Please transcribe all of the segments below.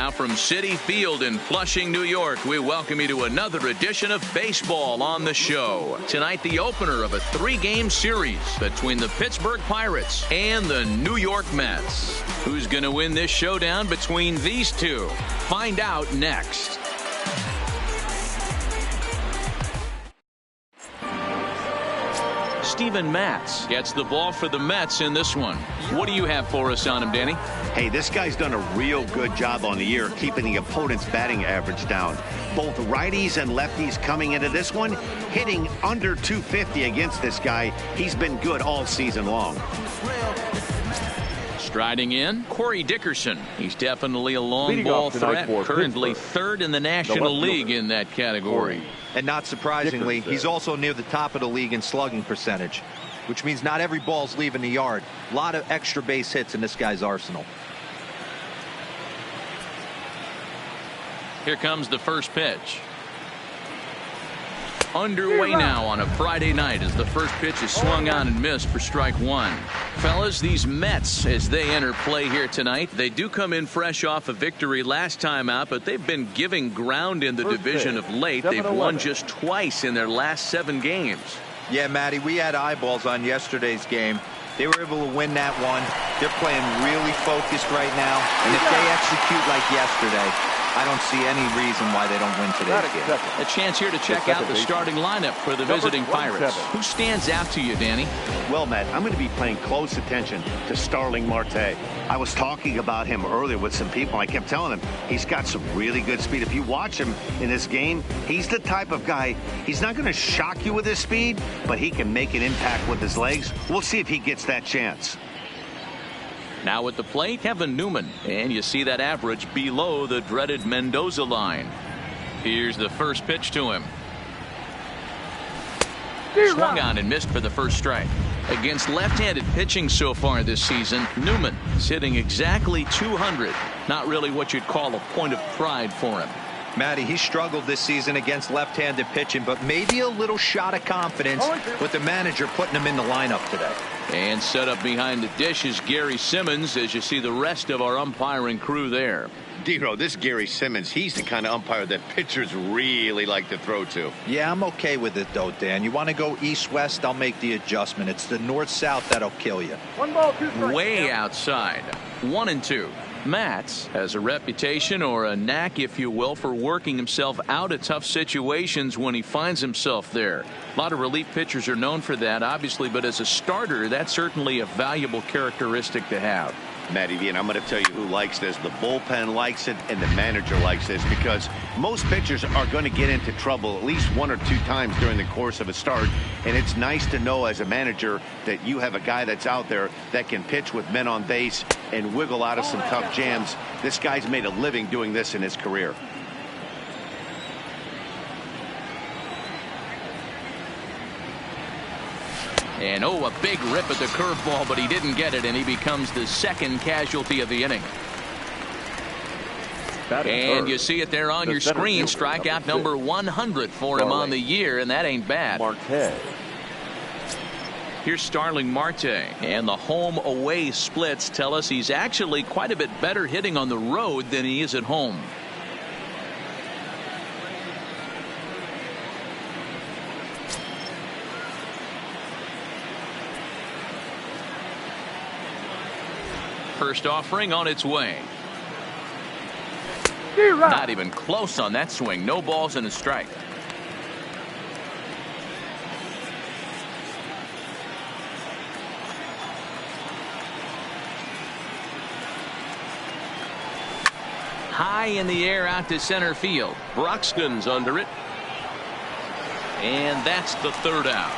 Now from Citi Field in Flushing, New York, we welcome you to another edition of Baseball on the Show. Tonight, the opener of a 3-game series between the Pittsburgh Pirates and the New York Mets. Who's going to win this showdown between these two? Find out next. Steven Matz gets the ball for the Mets in this one. What do you have for us on him, Danny? Hey, this guy's done a real good job on the year keeping the opponent's batting average down. Both righties and lefties coming into this one, hitting under 250 against this guy. He's been good all season long. Striding in, Corey Dickerson. He's definitely a long ball threat, currently third in the National League in that category. And not surprisingly, he's also near the top of the league in slugging percentage, which means not every ball's leaving the yard. A lot of extra base hits in this guy's arsenal. Here comes the first pitch. Underway now on a Friday night as the first pitch is swung on and missed for strike one. Fellas, these Mets, as they enter play here tonight, they do come in fresh off a victory last time out, but they've been giving ground in the division of late. They've won just twice in their last 7 games. Yeah, Matty, we had eyeballs on yesterday's game. They were able to win that one. They're playing really focused right now, and if they execute like yesterday, I don't see any reason why they don't win today's game. A chance here to check out the starting lineup for the visiting Pirates. Who stands out to you, Danny? Well, Matt, I'm going to be paying close attention to Starling Marte. I was talking about him earlier with some people. I kept telling him he's got some really good speed. If you watch him in this game, he's the type of guy, he's not going to shock you with his speed, but he can make an impact with his legs. We'll see if he gets that chance. Now at the plate, Kevin Newman. And you see that average below the dreaded Mendoza line. Here's the first pitch to him. Swung on and missed for the first strike. Against left-handed pitching so far this season, Newman is hitting exactly 200. Not really what you'd call a point of pride for him. Matty, he struggled this season against left-handed pitching, but maybe a little shot of confidence with the manager putting him in the lineup today. And set up behind the dish is Gary Simmons as you see the rest of our umpiring crew there. Dero, this Gary Simmons, he's the kind of umpire that pitchers really like to throw to. Yeah, I'm okay with it, though, Dan. You want to go east-west, I'll make the adjustment. It's the north-south that'll kill you. 1 ball, 2 strikes. Way outside. 1-2. Matz has a reputation, or a knack if you will, for working himself out of tough situations when he finds himself there. A lot of relief pitchers are known for that, obviously, but as a starter, that's certainly a valuable characteristic to have. Matty V, and I'm going to tell you who likes this. The bullpen likes it, and the manager likes this, because most pitchers are going to get into trouble at least 1 or 2 times during the course of a start, and it's nice to know as a manager that you have a guy that's out there that can pitch with men on base and wiggle out of some tough jams. This guy's made a living doing this in his career. And oh, a big rip at the curveball, but he didn't get it, and he becomes the second casualty of the inning. And you see it there on your screen. Strikeout number 100 for him on the year, and that ain't bad. Here's Starling Marte, and the home-away splits tell us he's actually quite a bit better hitting on the road than he is at home. First offering on its way. Not even close on that swing. No balls and a strike. High in the air out to center field. Broxton's under it. And that's the third out.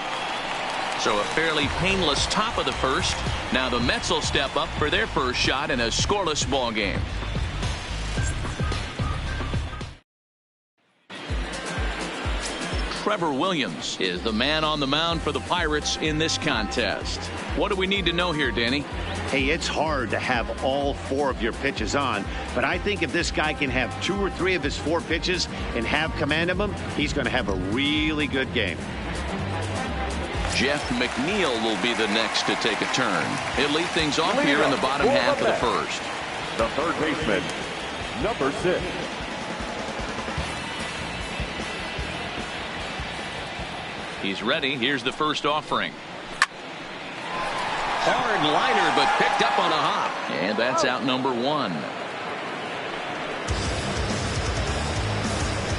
So a fairly painless top of the first. Now the Mets will step up for their first shot in a scoreless ball game. Trevor Williams is the man on the mound for the Pirates in this contest. What do we need to know here, Danny? Hey, it's hard to have all 4 of your pitches on, but I think if this guy can have 2 or 3 of his 4 pitches and have command of them, he's going to have a really good game. Jeff McNeil will be the next to take a turn. He'll lead things off here in the bottom half of the first. The third baseman, number 6. He's ready. Here's the first offering. Hard liner, but picked up on a hop. And that's out number 1.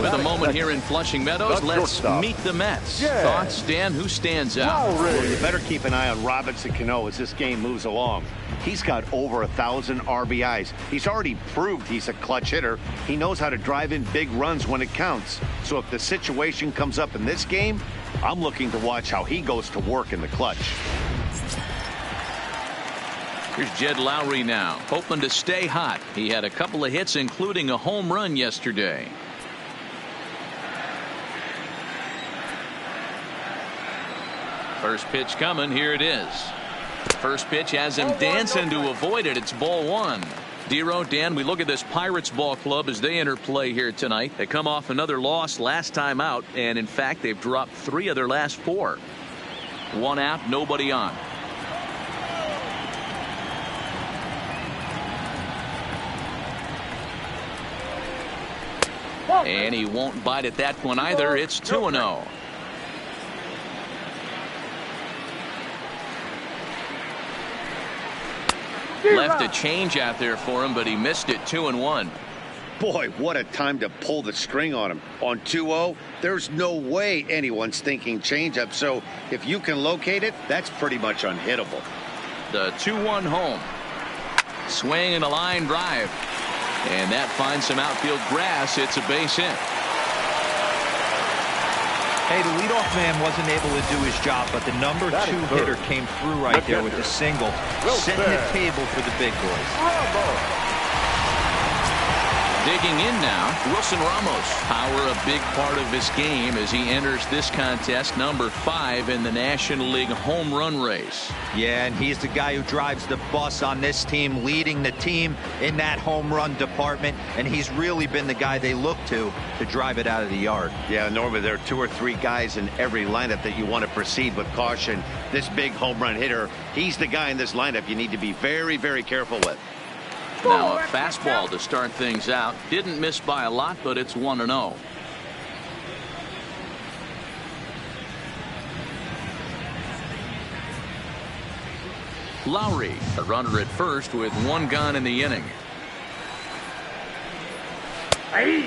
With a moment here in Flushing Meadows, let's meet the Mets. Thoughts, Dan? Who stands out? Well, you better keep an eye on Robinson Cano as this game moves along. He's got over 1,000 RBIs. He's already proved he's a clutch hitter. He knows how to drive in big runs when it counts. So if the situation comes up in this game, I'm looking to watch how he goes to work in the clutch. Here's Jed Lowry now, hoping to stay hot. He had a couple of hits, including a home run yesterday. First pitch coming. Here it is. First pitch has him dancing to avoid it. It's ball 1. Dero, Dan, we look at this Pirates ball club as they enter play here tonight. They come off another loss last time out, and in fact they've dropped 3 of their last 4. 1 out, nobody on. And he won't bite at that one either. It's 2-0. Left a change out there for him, but he missed it. 2-1. Boy, what a time to pull the string on him. On 2-0, there's no way anyone's thinking changeup. So if you can locate it, that's pretty much unhittable. The 2-1 home. Swing and a line drive. And that finds some outfield grass. It's a base hit. Hey, the leadoff man wasn't able to do his job, but the number 2 hitter came through right there with the single, setting the table for the big boys. Digging in now, Wilson Ramos. Power a big part of his game as he enters this contest, number 5 in the National League home run race. Yeah, and he's the guy who drives the bus on this team, leading the team in that home run department, and he's really been the guy they look to drive it out of the yard. Yeah, Norman, there are 2 or 3 guys in every lineup that you want to proceed with caution. This big home run hitter, he's the guy in this lineup you need to be very, very careful with. Now a fastball to start things out. Didn't miss by a lot, but it's 1-0. Lowry, a runner at first with 1 gone in the inning.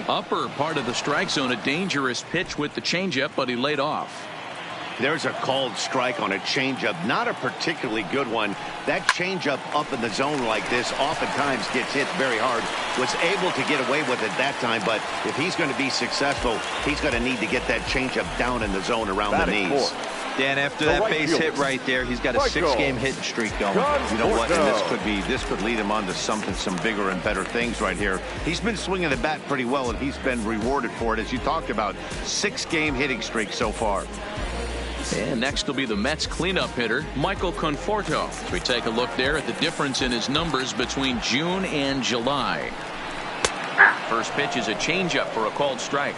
Upper part of the strike zone, a dangerous pitch with the changeup, but he laid off. There's a called strike on a changeup, not a particularly good one. That changeup up in the zone like this oftentimes gets hit very hard. Was able to get away with it that time, but if he's going to be successful, he's going to need to get that changeup down in the zone around the knees. Dan, after that base hit right there, he's got a 6-game hitting streak going. You know what? And this could lead him on to some bigger and better things right here. He's been swinging the bat pretty well, and he's been rewarded for it, as you talked about. 6-game hitting streak so far. And next will be the Mets cleanup hitter, Michael Conforto. We take a look there at the difference in his numbers between June and July. First pitch is a changeup for a called strike.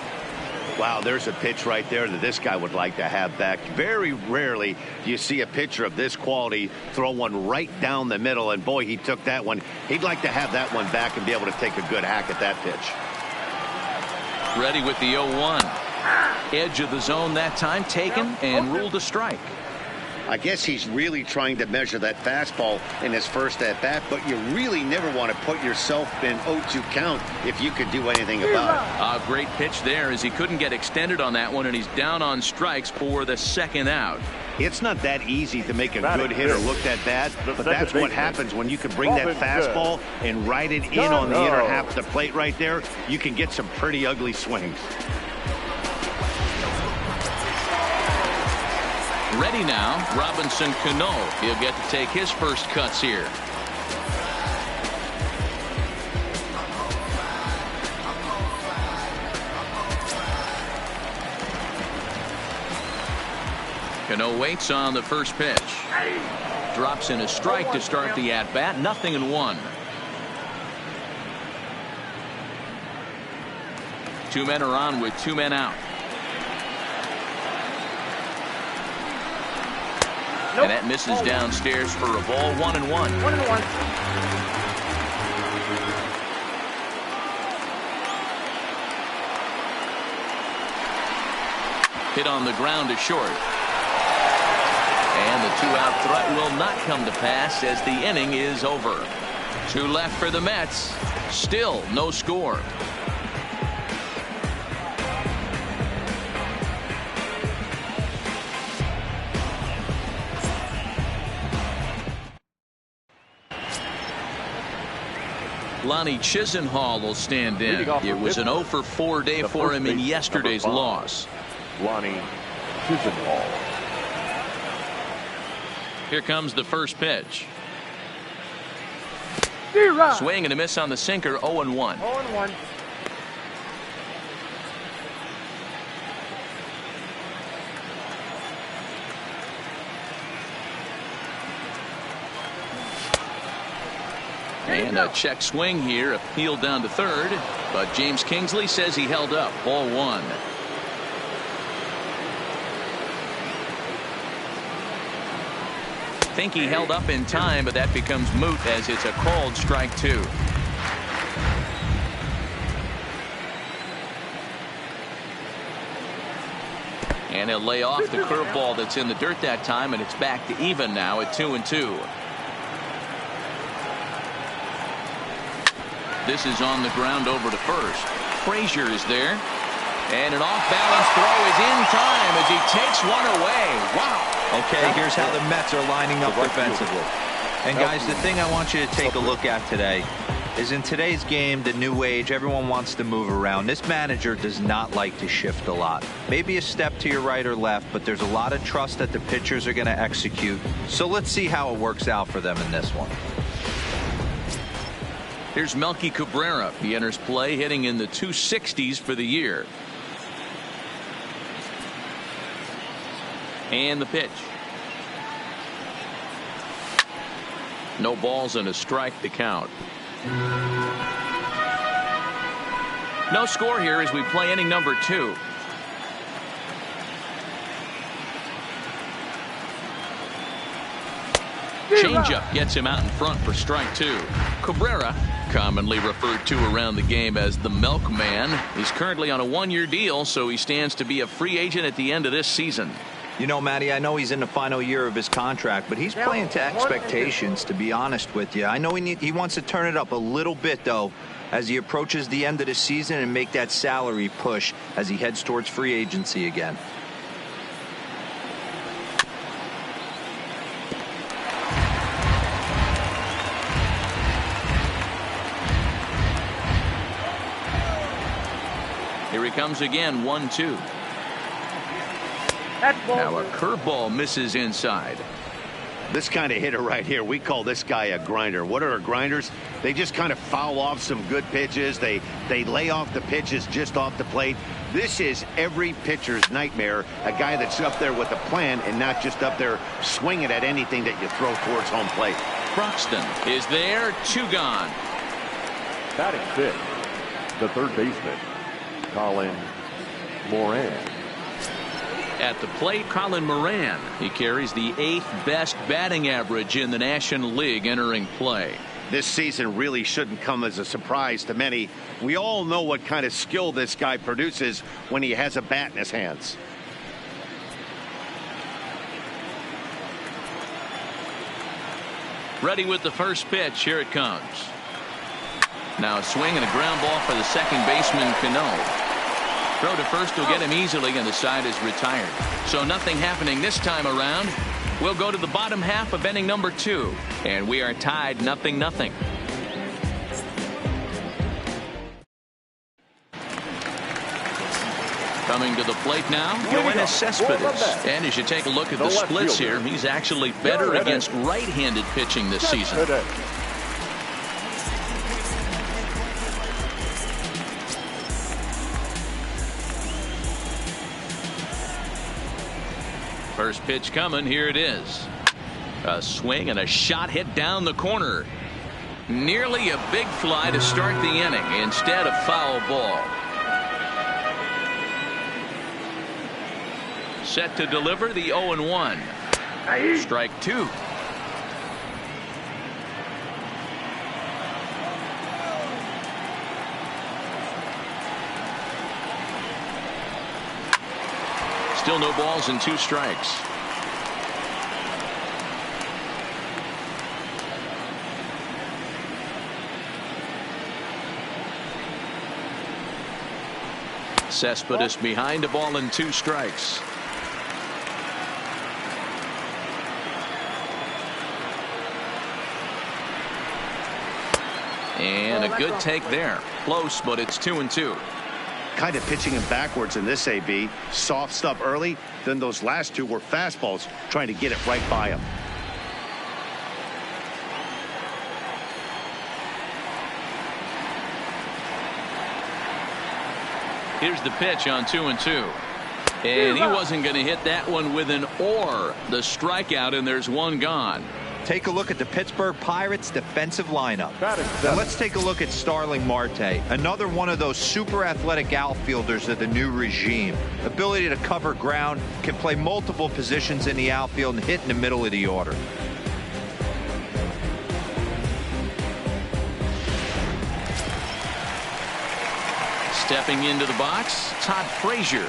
Wow, there's a pitch right there that this guy would like to have back. Very rarely do you see a pitcher of this quality throw one right down the middle, and boy, he took that one. He'd like to have that one back and be able to take a good hack at that pitch. Ready with the 0-1. Edge of the zone that time, taken and ruled a strike. I guess he's really trying to measure that fastball in his first at bat, but you really never want to put yourself in 0-2 count if you could do anything about it. A great pitch there as he couldn't get extended on that one, and he's down on strikes for the 2nd out. It's not that easy to make a good hitter look that bad, but that's what happens when you can bring that fastball and ride it in on the inner half of the plate right there. You can get some pretty ugly swings. Ready now, Robinson Cano. He'll get to take his first cuts here. Cano waits on the first pitch. Drops in a strike to start the at-bat. 0-1. 2 men are on with 2 men out. And that misses downstairs for a ball. 1-1. hit on the ground to short. And the two-out threat will not come to pass as the inning is over. 2 left for the Mets. Still no score. Lonnie Chisenhall will stand in. It was an 0 for 4 day for him in yesterday's loss. Lonnie Chisenhall. Here comes the first pitch. Swing and a miss on the sinker. 0-1. 0-1. And a check swing here, appealed down to third, but James Kingsley says he held up. Ball 1. Think he held up in time, but that becomes moot as it's a called strike 2. And he'll lay off the curveball that's in the dirt that time, and it's back to even now at 2-2. This is on the ground over to first. Frazier is there. And an off-balance throw is in time as he takes one away. Wow. Okay, here's how the Mets are lining up defensively. And guys, the thing I want you to take a look at today is in today's game, the new age, everyone wants to move around. This manager does not like to shift a lot. Maybe a step to your right or left, but there's a lot of trust that the pitchers are going to execute. So let's see how it works out for them in this one. Here's Melky Cabrera. He enters play hitting in the 260s for the year. And the pitch. No balls and a strike to count. No score here as we play inning number 2. Changeup gets him out in front for strike 2. Cabrera, commonly referred to around the game as the milkman, is currently on a 1-year deal, so he stands to be a free agent at the end of this season. You know, Matty, I know he's in the final year of his contract, but he's playing to expectations, to be honest with you. I know he wants to turn it up a little bit, though, as he approaches the end of the season and make that salary push as he heads towards free agency again. Here he comes again, 1-2. Now a curveball misses inside. This kind of hitter right here, we call this guy a grinder. What are grinders? They just kind of foul off some good pitches. They lay off the pitches just off the plate. This is every pitcher's nightmare, a guy that's up there with a plan and not just up there swinging at anything that you throw towards home plate. Broxton is there, 2 gone. Batting 5th, the third baseman, Colin Moran. At the plate, Colin Moran. He carries the 8th best batting average in the National League entering play. This season really shouldn't come as a surprise to many. We all know what kind of skill this guy produces when he has a bat in his hands. Ready with the first pitch. Here it comes. Now a swing and a ground ball for the second baseman, Cano. Throw to first will get him easily, and the side is retired. So nothing happening this time around. We'll go to the bottom half of inning number 2, and we are tied 0-0. Coming to the plate now, Yoenis Cespedes. And as you take a look at the splits here, he's actually better against right-handed pitching this season. First pitch coming. Here it is. A swing and a shot hit down the corner. Nearly a big fly to start the inning. Instead, a foul ball. Set to deliver the 0-1. Strike 2. Still no balls and 2 strikes. Cespedes behind a ball and 2 strikes. And a good take there. Close, but it's 2-2. Kind of pitching him backwards in this AB. Soft stuff early, then those last 2 were fastballs, trying to get it right by him. Here's the pitch on 2-2. And he wasn't going to hit that one with an or. The strikeout, and there's 1 gone. Take a look at the Pittsburgh Pirates defensive lineup. Now let's take a look at Starling Marte, another one of those super athletic outfielders of the new regime. Ability to cover ground, can play multiple positions in the outfield and hit in the middle of the order. Stepping into the box, Todd Frazier.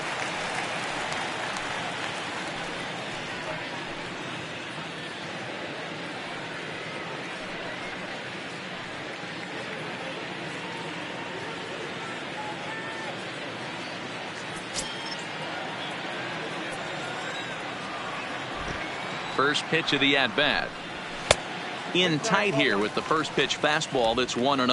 First pitch of the at-bat. In tight here with the first pitch fastball that's 1-0.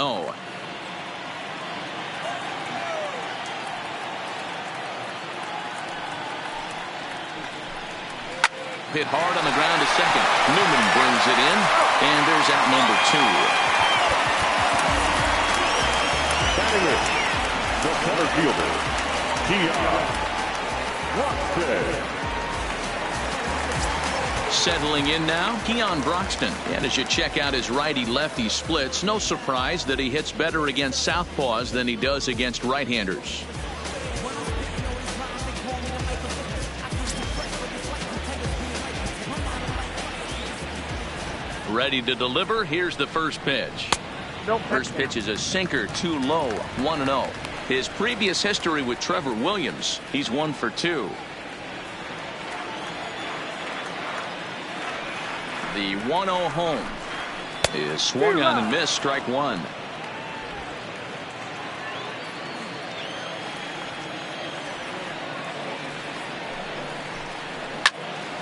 Hit hard on the ground to second. Newman brings it in, and there's out number 2. Batting it, the center fielder, Keon Broxton. Settling in now, Keon Broxton. And as you check out his righty-lefty splits, no surprise that he hits better against southpaws than he does against right-handers. Ready to deliver. Here's the first pitch. First pitch is a sinker, too low, 1-0. His previous history with Trevor Williams, he's 1 for 2. The 1-0 home is swung on and missed, strike 1.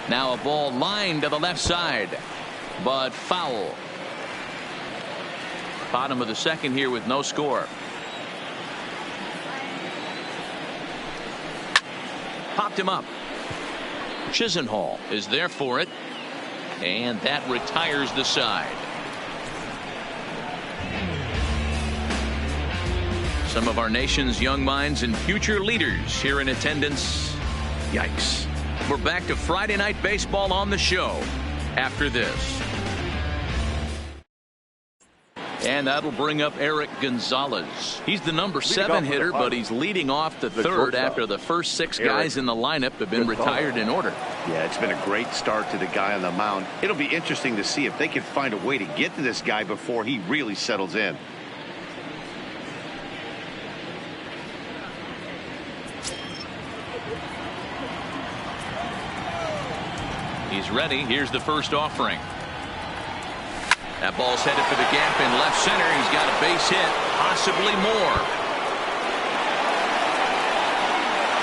Now a ball lined to the left side, but foul. Bottom of the second here with no score. Popped him up. Chisenhall is there for it. And that retires the side. Some of our nation's young minds and future leaders here in attendance. Yikes. We're back to Friday Night Baseball on the show after this. And that'll bring up Eric Gonzalez. He's the number 7 hitter, but he's leading off the third after the first 6 guys in the lineup have been retired in order. Yeah, it's been a great start to the guy on the mound. It'll be interesting to see if they can find a way to get to this guy before he really settles in. He's ready. Here's the first offering. That ball's headed for the gap in left center. He's got a base hit, possibly more.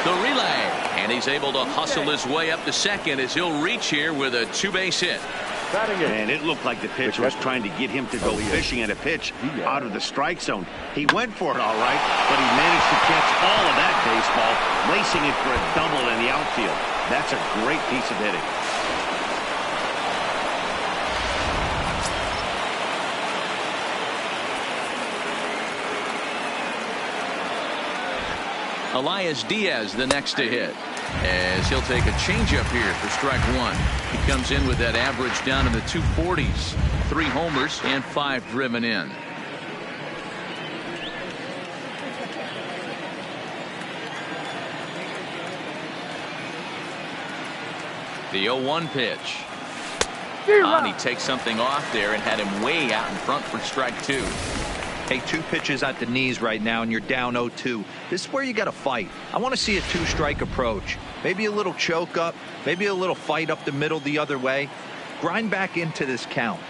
The relay, and he's able to hustle his way up to second as he'll reach here with a 2-base hit. And it looked like the pitcher was trying to get him to go fishing at a pitch out of the strike zone. He went for it all right, but he managed to catch all of that baseball, lacing it for a double in the outfield. That's a great piece of hitting. Elias Diaz the next to hit, as he'll take a changeup here for strike 1. He comes in with that average down in the 240s. 3 homers and 5 driven in. The 0-1 pitch. And he takes something off there and had him way out in front for strike 2. Hey, 2 pitches at the knees right now, and you're down 0-2. This is where you got to fight. I want to see a 2-strike approach. Maybe a little choke up, maybe a little fight up the middle the other way. Grind back into this count.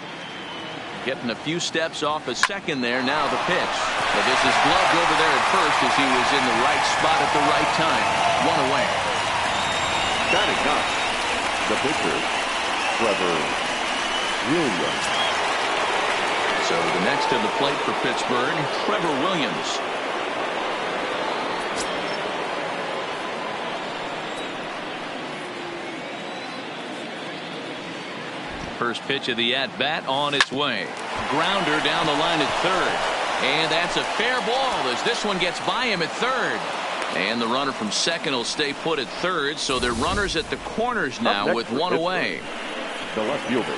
Getting a few steps off a second there. Now the pitch. But this is gloved over there at first as he was in the right spot at the right time. 1 away. Batting up, the pitcher, Trevor Williams. So the next to the plate for Pittsburgh, Trevor Williams. First pitch of the at-bat on its way. Grounder down the line at third. And that's a fair ball as this one gets by him at third. And the runner from second will stay put at third, so they're runners at the corners now with 1 away. The left fielder.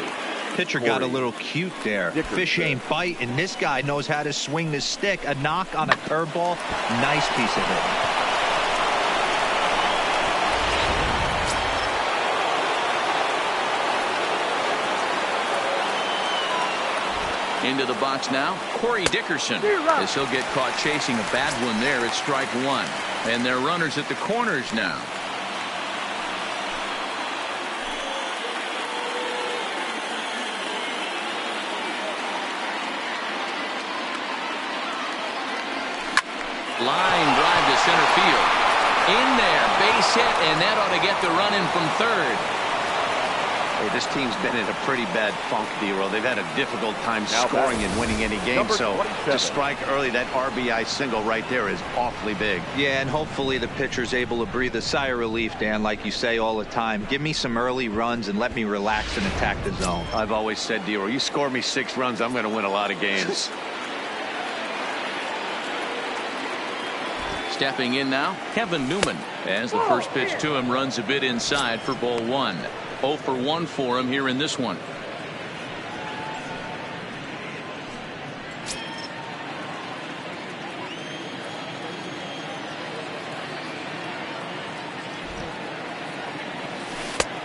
Pitcher got a little cute there. Dickerson. Fish ain't biting. This guy knows how to swing the stick. A knock on a curveball. Nice piece of it. Into the box now, Corey Dickerson. As he'll get caught chasing a bad one there at strike 1. And they're runners at the corners now. Line drive to center field. In there, base hit, and that ought to get the run in from third. Hey, this team's been in a pretty bad funk, D-Roll. They've had a difficult time scoring and winning any game. So to strike early, that RBI single right there is awfully big. Yeah, and hopefully the pitcher's able to breathe a sigh of relief, Dan, like you say all the time. Give me some early runs and let me relax and attack the zone. I've always said, D-Roll, you score me 6 runs, I'm going to win a lot of games. Stepping in now, Kevin Newman, as the first pitch to him runs a bit inside for ball 1. 0 for 1 for him here in this one.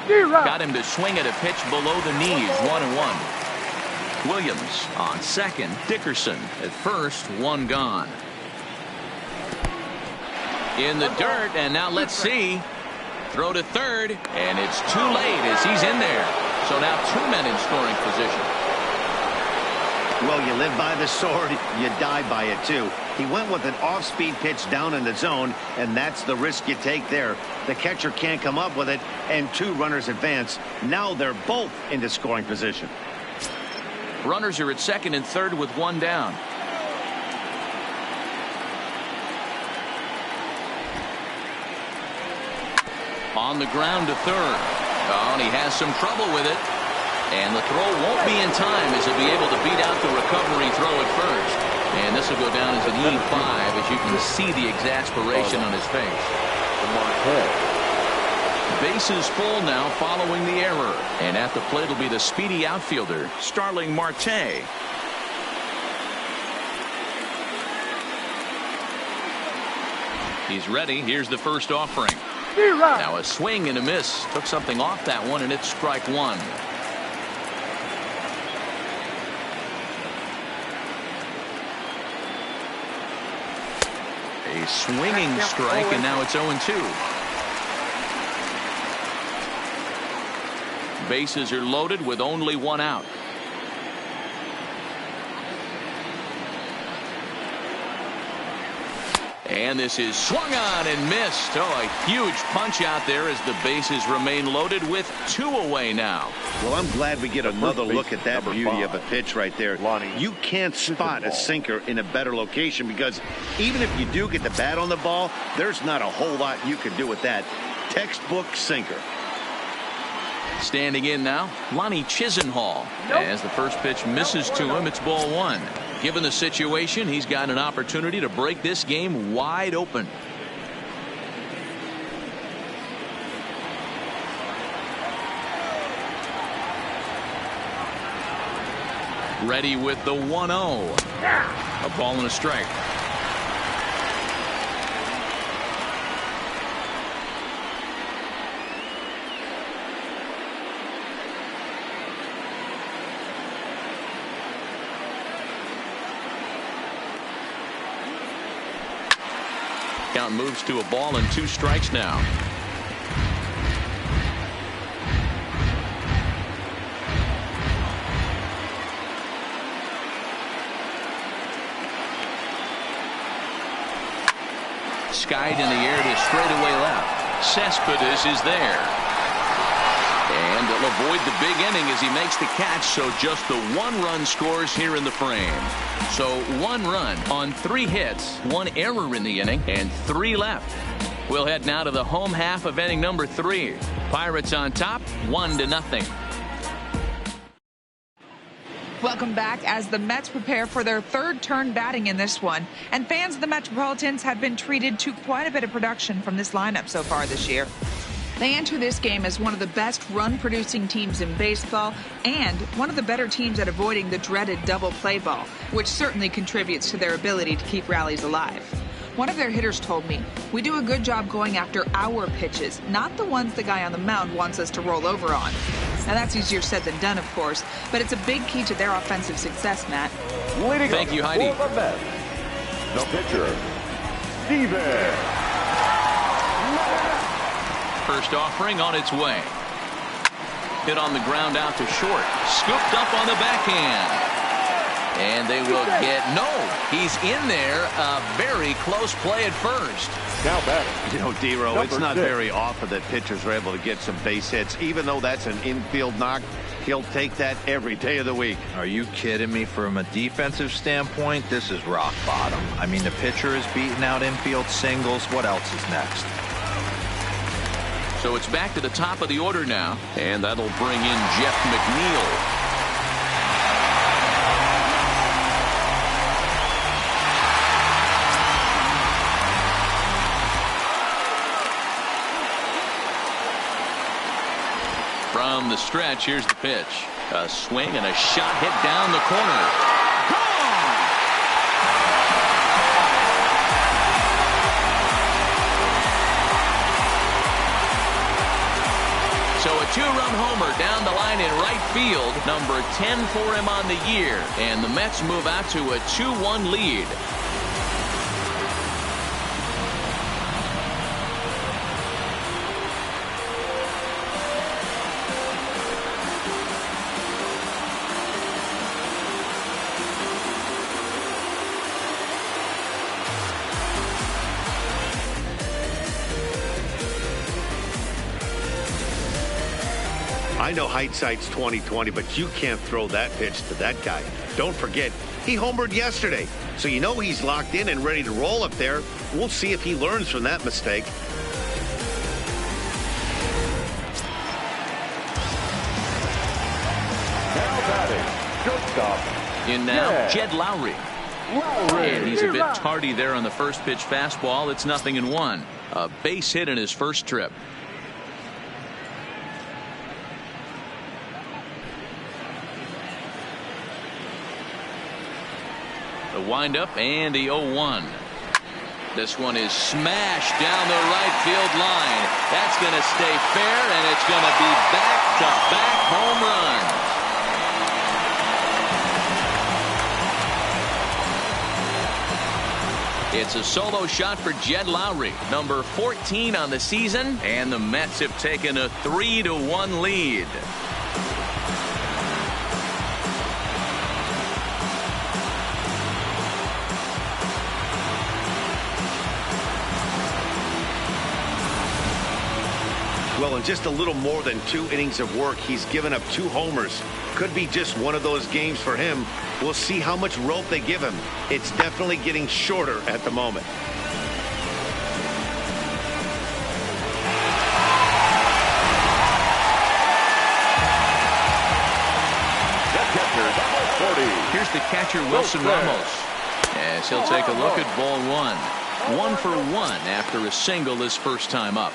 Got him to swing at a pitch below the knees. 1-1. Williams on second. Dickerson at first. 1 gone. In the dirt, and now let's see. Throw to third, and it's too late as he's in there. So now 2 men in scoring position. Well, you live by the sword, you die by it too. He went with an off-speed pitch down in the zone, and that's the risk you take there. The catcher can't come up with it, and 2 runners advance. Now they're both into scoring position. Runners are at second and third with 1 down. On the ground to third. Oh, and he has some trouble with it. And the throw won't be in time as he'll be able to beat out the recovery throw at first. And this will go down as an E5 as you can see the exasperation on his face. Bases full now following the error. And at the plate will be the speedy outfielder, Starling Marte. He's ready. Here's the first offering. Now a swing and a miss. Took something off that one, and it's strike 1. A swinging strike, and now it's 0-2. Bases are loaded with only 1 out. And this is swung on and missed. Oh, a huge punch out there as the bases remain loaded with 2 away now. Well, I'm glad we get another look at that beauty of a pitch right there. You can't spot a sinker in a better location because even if you do get the bat on the ball, there's not a whole lot you can do with that. Textbook sinker. Standing in now, Lonnie Chisenhall. As the first pitch misses to him, it's ball 1. Given the situation, he's got an opportunity to break this game wide open. Ready with the 1-0. A ball and a strike. Count moves to a ball and 2 strikes now. Skied in the air to straightaway left. Cespedes is there. And he'll avoid the big inning as he makes the catch, so just the 1 run scores here in the frame. So 1 run on 3 hits, 1 error in the inning, and 3 left. We'll head now to the home half of inning number 3. Pirates on top, 1-0. Welcome back as the Mets prepare for their 3rd turn batting in this one. And fans of the Metropolitans have been treated to quite a bit of production from this lineup so far this year. They enter this game as one of the best run-producing teams in baseball and one of the better teams at avoiding the dreaded double play ball, which certainly contributes to their ability to keep rallies alive. One of their hitters told me, "We do a good job going after our pitches, not the ones the guy on the mound wants us to roll over on." Now, that's easier said than done, of course, but it's a big key to their offensive success, Matt. Thank you, Heidi. The pitcher, Steven. First offering on its way. Hit on the ground out to short. Scooped up on the backhand. And they will get he's in there. A very close play at first. Now batting. You know, D-Row, it's not very often that pitchers are able to get some base hits. Even though that's an infield knock, he'll take that every day of the week. Are you kidding me? From a defensive standpoint, this is rock bottom. I mean, the pitcher is beating out infield singles. What else is next? So it's back to the top of the order now, and that'll bring in Jeff McNeil. From the stretch, here's the pitch. A swing and a shot hit down the corner. Gone! So a 2-run homer down the line in right field. Number 10 for him on the year. And the Mets move out to a 2-1 lead. I know hindsight's 20/20, but you can't throw that pitch to that guy. Don't forget, he homered yesterday, so you know he's locked in and ready to roll up there. We'll see if he learns from that mistake. Now batting, shortstop. In now, Jed Lowry. Lowry. And he's a bit tardy there on the first pitch fastball. It's 0-1. A base hit in his first trip. The windup and the 0-1. This one is smashed down the right field line. That's going to stay fair, and it's going to be back-to-back home runs. It's a solo shot for Jed Lowry, number 14 on the season, and the Mets have taken a 3-1 lead. Well, in just a little more than 2 innings of work, he's given up 2 homers. Could be just one of those games for him. We'll see how much rope they give him. It's definitely getting shorter at the moment. The catcher, number 40. Here's the catcher, Wilson Ramos. As he'll take a look at ball 1. 1 for 1 after a single his first time up.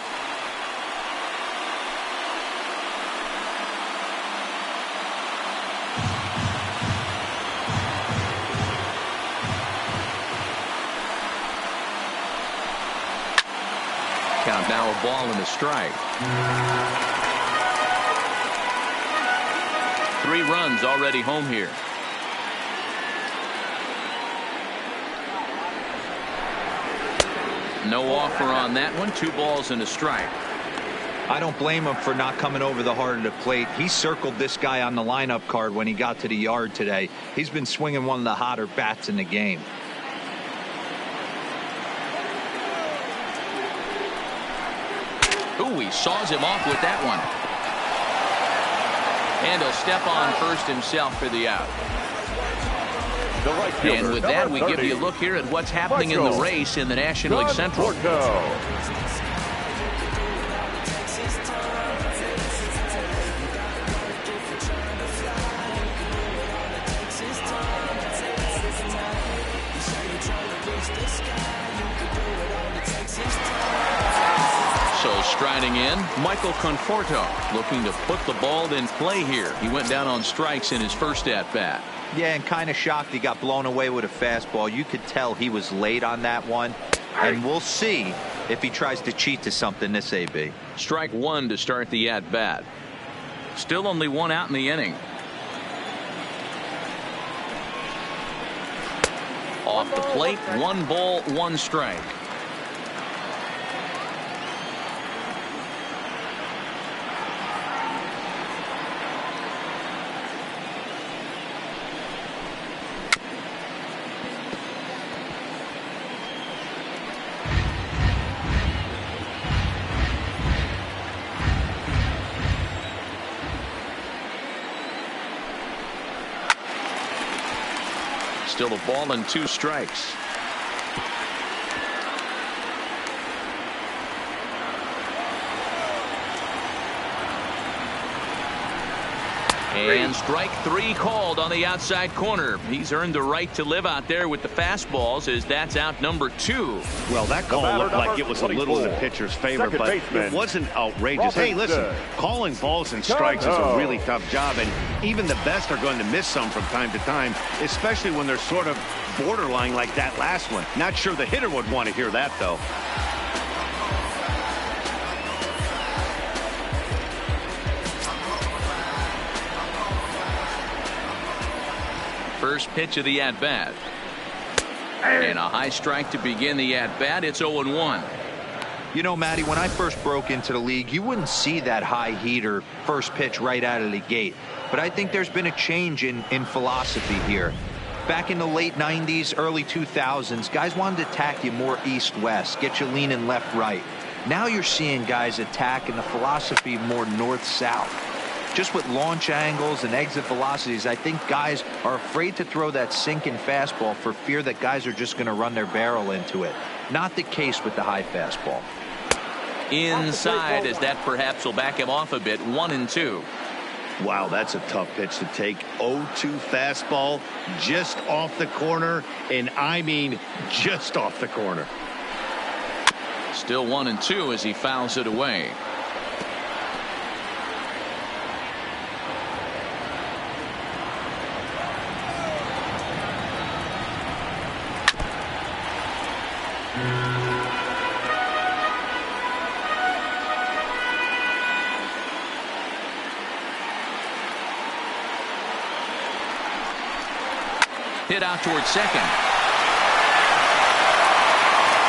Count now a ball and a strike. 3 runs already home here. No offer on that one. 2 balls and a strike. I don't blame him for not coming over the heart of the plate. He circled this guy on the lineup card when he got to the yard today. He's been swinging one of the hotter bats in the game. Ooh, he saws him off with that one. And he'll step on first himself for the out. And with that, we give you a look here at what's happening in the race in the National League Central. So striding in, Michael Conforto looking to put the ball in play here. He went down on strikes in his first at-bat. Yeah, and kind of shocked he got blown away with a fastball. You could tell he was late on that one. And we'll see if he tries to cheat to something this AB. Strike 1 to start the at-bat. Still only 1 out in the inning. Off the plate, 1 ball, 1 strike. Still a ball and 2 strikes. And strike 3 called on the outside corner. He's earned the right to live out there with the fastballs, as that's out number 2. Well, that call looked like it was a little in the pitcher's favor, but it wasn't outrageous. Hey, listen, calling balls and strikes is a really tough job, and even the best are going to miss some from time to time, especially when they're sort of borderline like that last one. Not sure the hitter would want to hear that, though. First pitch of the at-bat. And a high strike to begin the at-bat. It's 0-1. You know, Matty, when I first broke into the league, you wouldn't see that high heater first pitch right out of the gate. But I think there's been a change in philosophy here. Back in the late 90s, early 2000s, guys wanted to attack you more east-west, get you leaning left-right. Now you're seeing guys attack in the philosophy more north-south. Just with launch angles and exit velocities, I think guys are afraid to throw that sinking fastball for fear that guys are just going to run their barrel into it. Not the case with the high fastball. Inside, as that perhaps will back him off a bit. 1-2. Wow, that's a tough pitch to take. 0-2 fastball just off the corner, and I mean just off the corner. Still 1-2 as he fouls it away. Hit out towards second.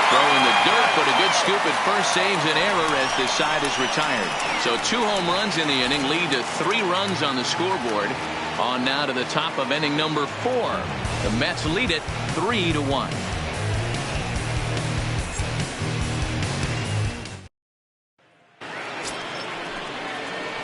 Throw in the dirt, but a good scoop at first saves an error as this side is retired. So 2 home runs in the inning lead to 3 runs on the scoreboard. On now to the top of inning number 4. The Mets lead it 3-1.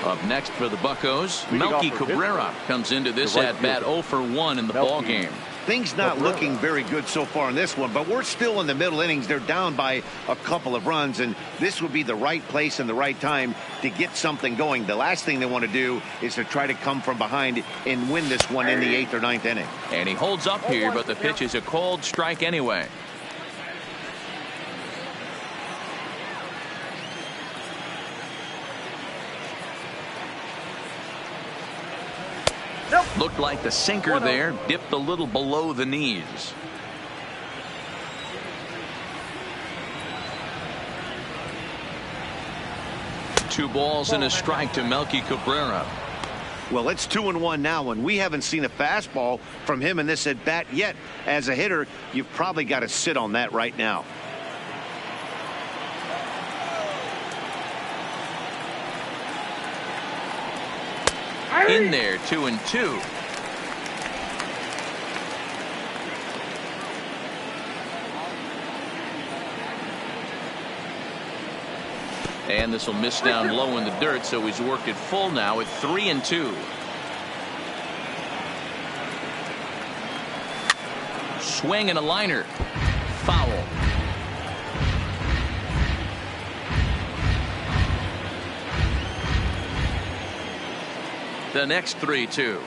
Up next for the Buccos, Melky Cabrera comes into this at-bat 0 for 1 in the ball game. Things not looking very good so far in this one, but we're still in the middle innings. They're down by a couple of runs, and this would be the right place and the right time to get something going. The last thing they want to do is to try to come from behind and win this one in the 8th or 9th inning. And he holds up here, but the pitch is a called strike anyway. Looked like the sinker there dipped a little below the knees. Two balls and a strike to Melky Cabrera. Well, it's 2-1 now, and we haven't seen a fastball from him in this at bat yet. As a hitter, you've probably got to sit on that right now. In there, 2-2. And this will miss down low in the dirt, so he's worked it full now at 3-2. Swing and a liner. Foul. The next 3-2.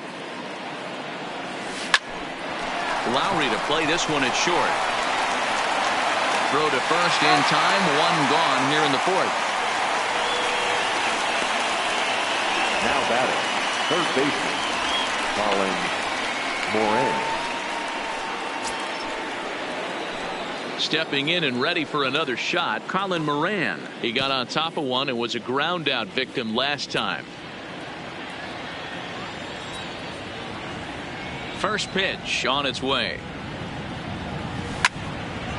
Lowry to play this one at short. Throw to first in time. One gone here in the fourth. Now batting, third baseman, Colin Moran. Stepping in and ready for another shot, Colin Moran. He got on top of one and was a ground out victim last time. First pitch on its way.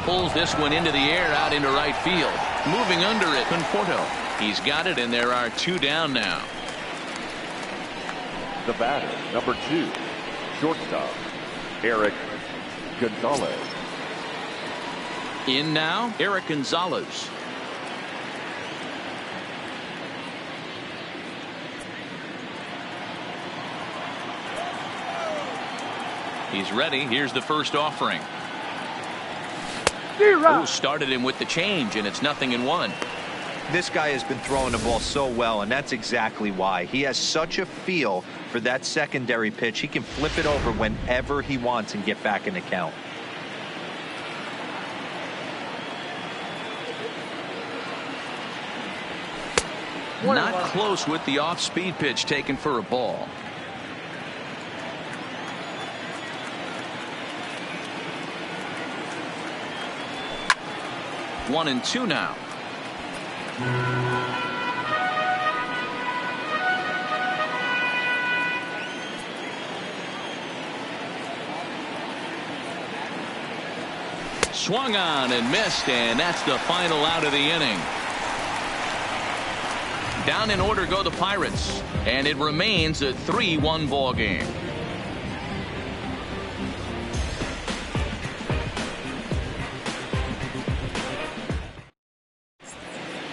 Pulls this one into the air out into right field. Moving under it, Conforto. He's got it, and there are two down now. The batter, number 2, shortstop, Eric Gonzalez. In now, Eric Gonzalez. He's ready. Here's the first offering. Oh, started him with the change, and it's 0-1. This guy has been throwing the ball so well, and that's exactly why. He has such a feel for that secondary pitch. He can flip it over whenever he wants and get back in the count. Not close with the off-speed pitch taken for a ball. One and two now. Swung on and missed, and that's the final out of the inning. Down in order go the Pirates, and it remains a 3-1 ball game.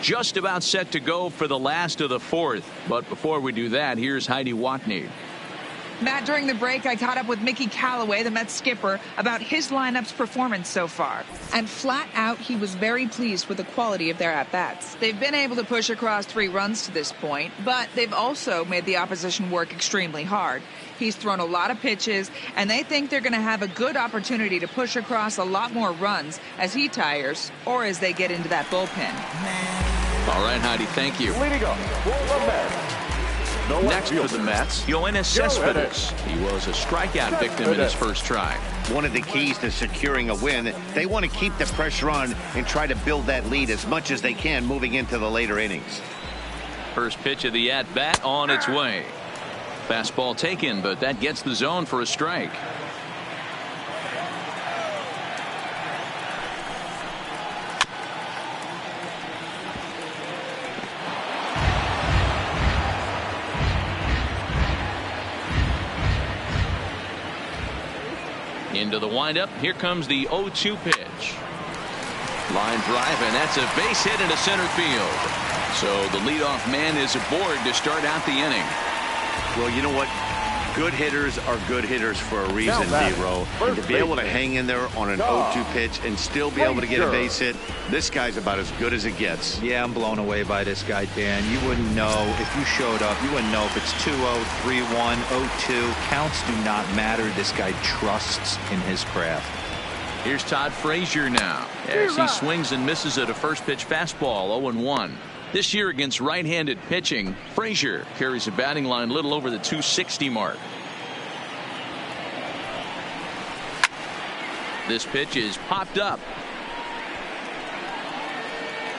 Just about set to go for the last of the fourth. But before we do that, here's Heidi Watney. Matt, during the break, I caught up with Mickey Callaway, the Mets skipper, about his lineup's performance so far. And flat out, he was very pleased with the quality of their at-bats. They've been able to push across 3 runs to this point, but they've also made the opposition work extremely hard. He's thrown a lot of pitches, and they think they're going to have a good opportunity to push across a lot more runs as he tires or as they get into that bullpen. All right, Heidi, thank you. Leading up for the Mets. Next for the Mets, Yoenis Cespedes. He was a strikeout victim in his first try. One of the keys to securing a win, they want to keep the pressure on and try to build that lead as much as they can moving into the later innings. First pitch of the at-bat on its way. Fastball taken, but that gets the zone for a strike. Into the windup. Here comes the 0-2 pitch. Line drive, and that's a base hit into center field. So the leadoff man is aboard to start out the inning. Well, you know what? Good hitters are good hitters for a reason, D-Row. And to be able to hang in there on an 0-2 pitch and still be able to get a base hit, this guy's about as good as it gets. Yeah, I'm blown away by this guy, Dan. You wouldn't know if you showed up. You wouldn't know if it's 2-0, 3-1, 0-2. Counts do not matter. This guy trusts in his craft. Todd Frazier now as he swings and misses at a first pitch fastball. 0-1. This year against right-handed pitching, Frazier carries a batting line a little over the 260 mark. This pitch is popped up.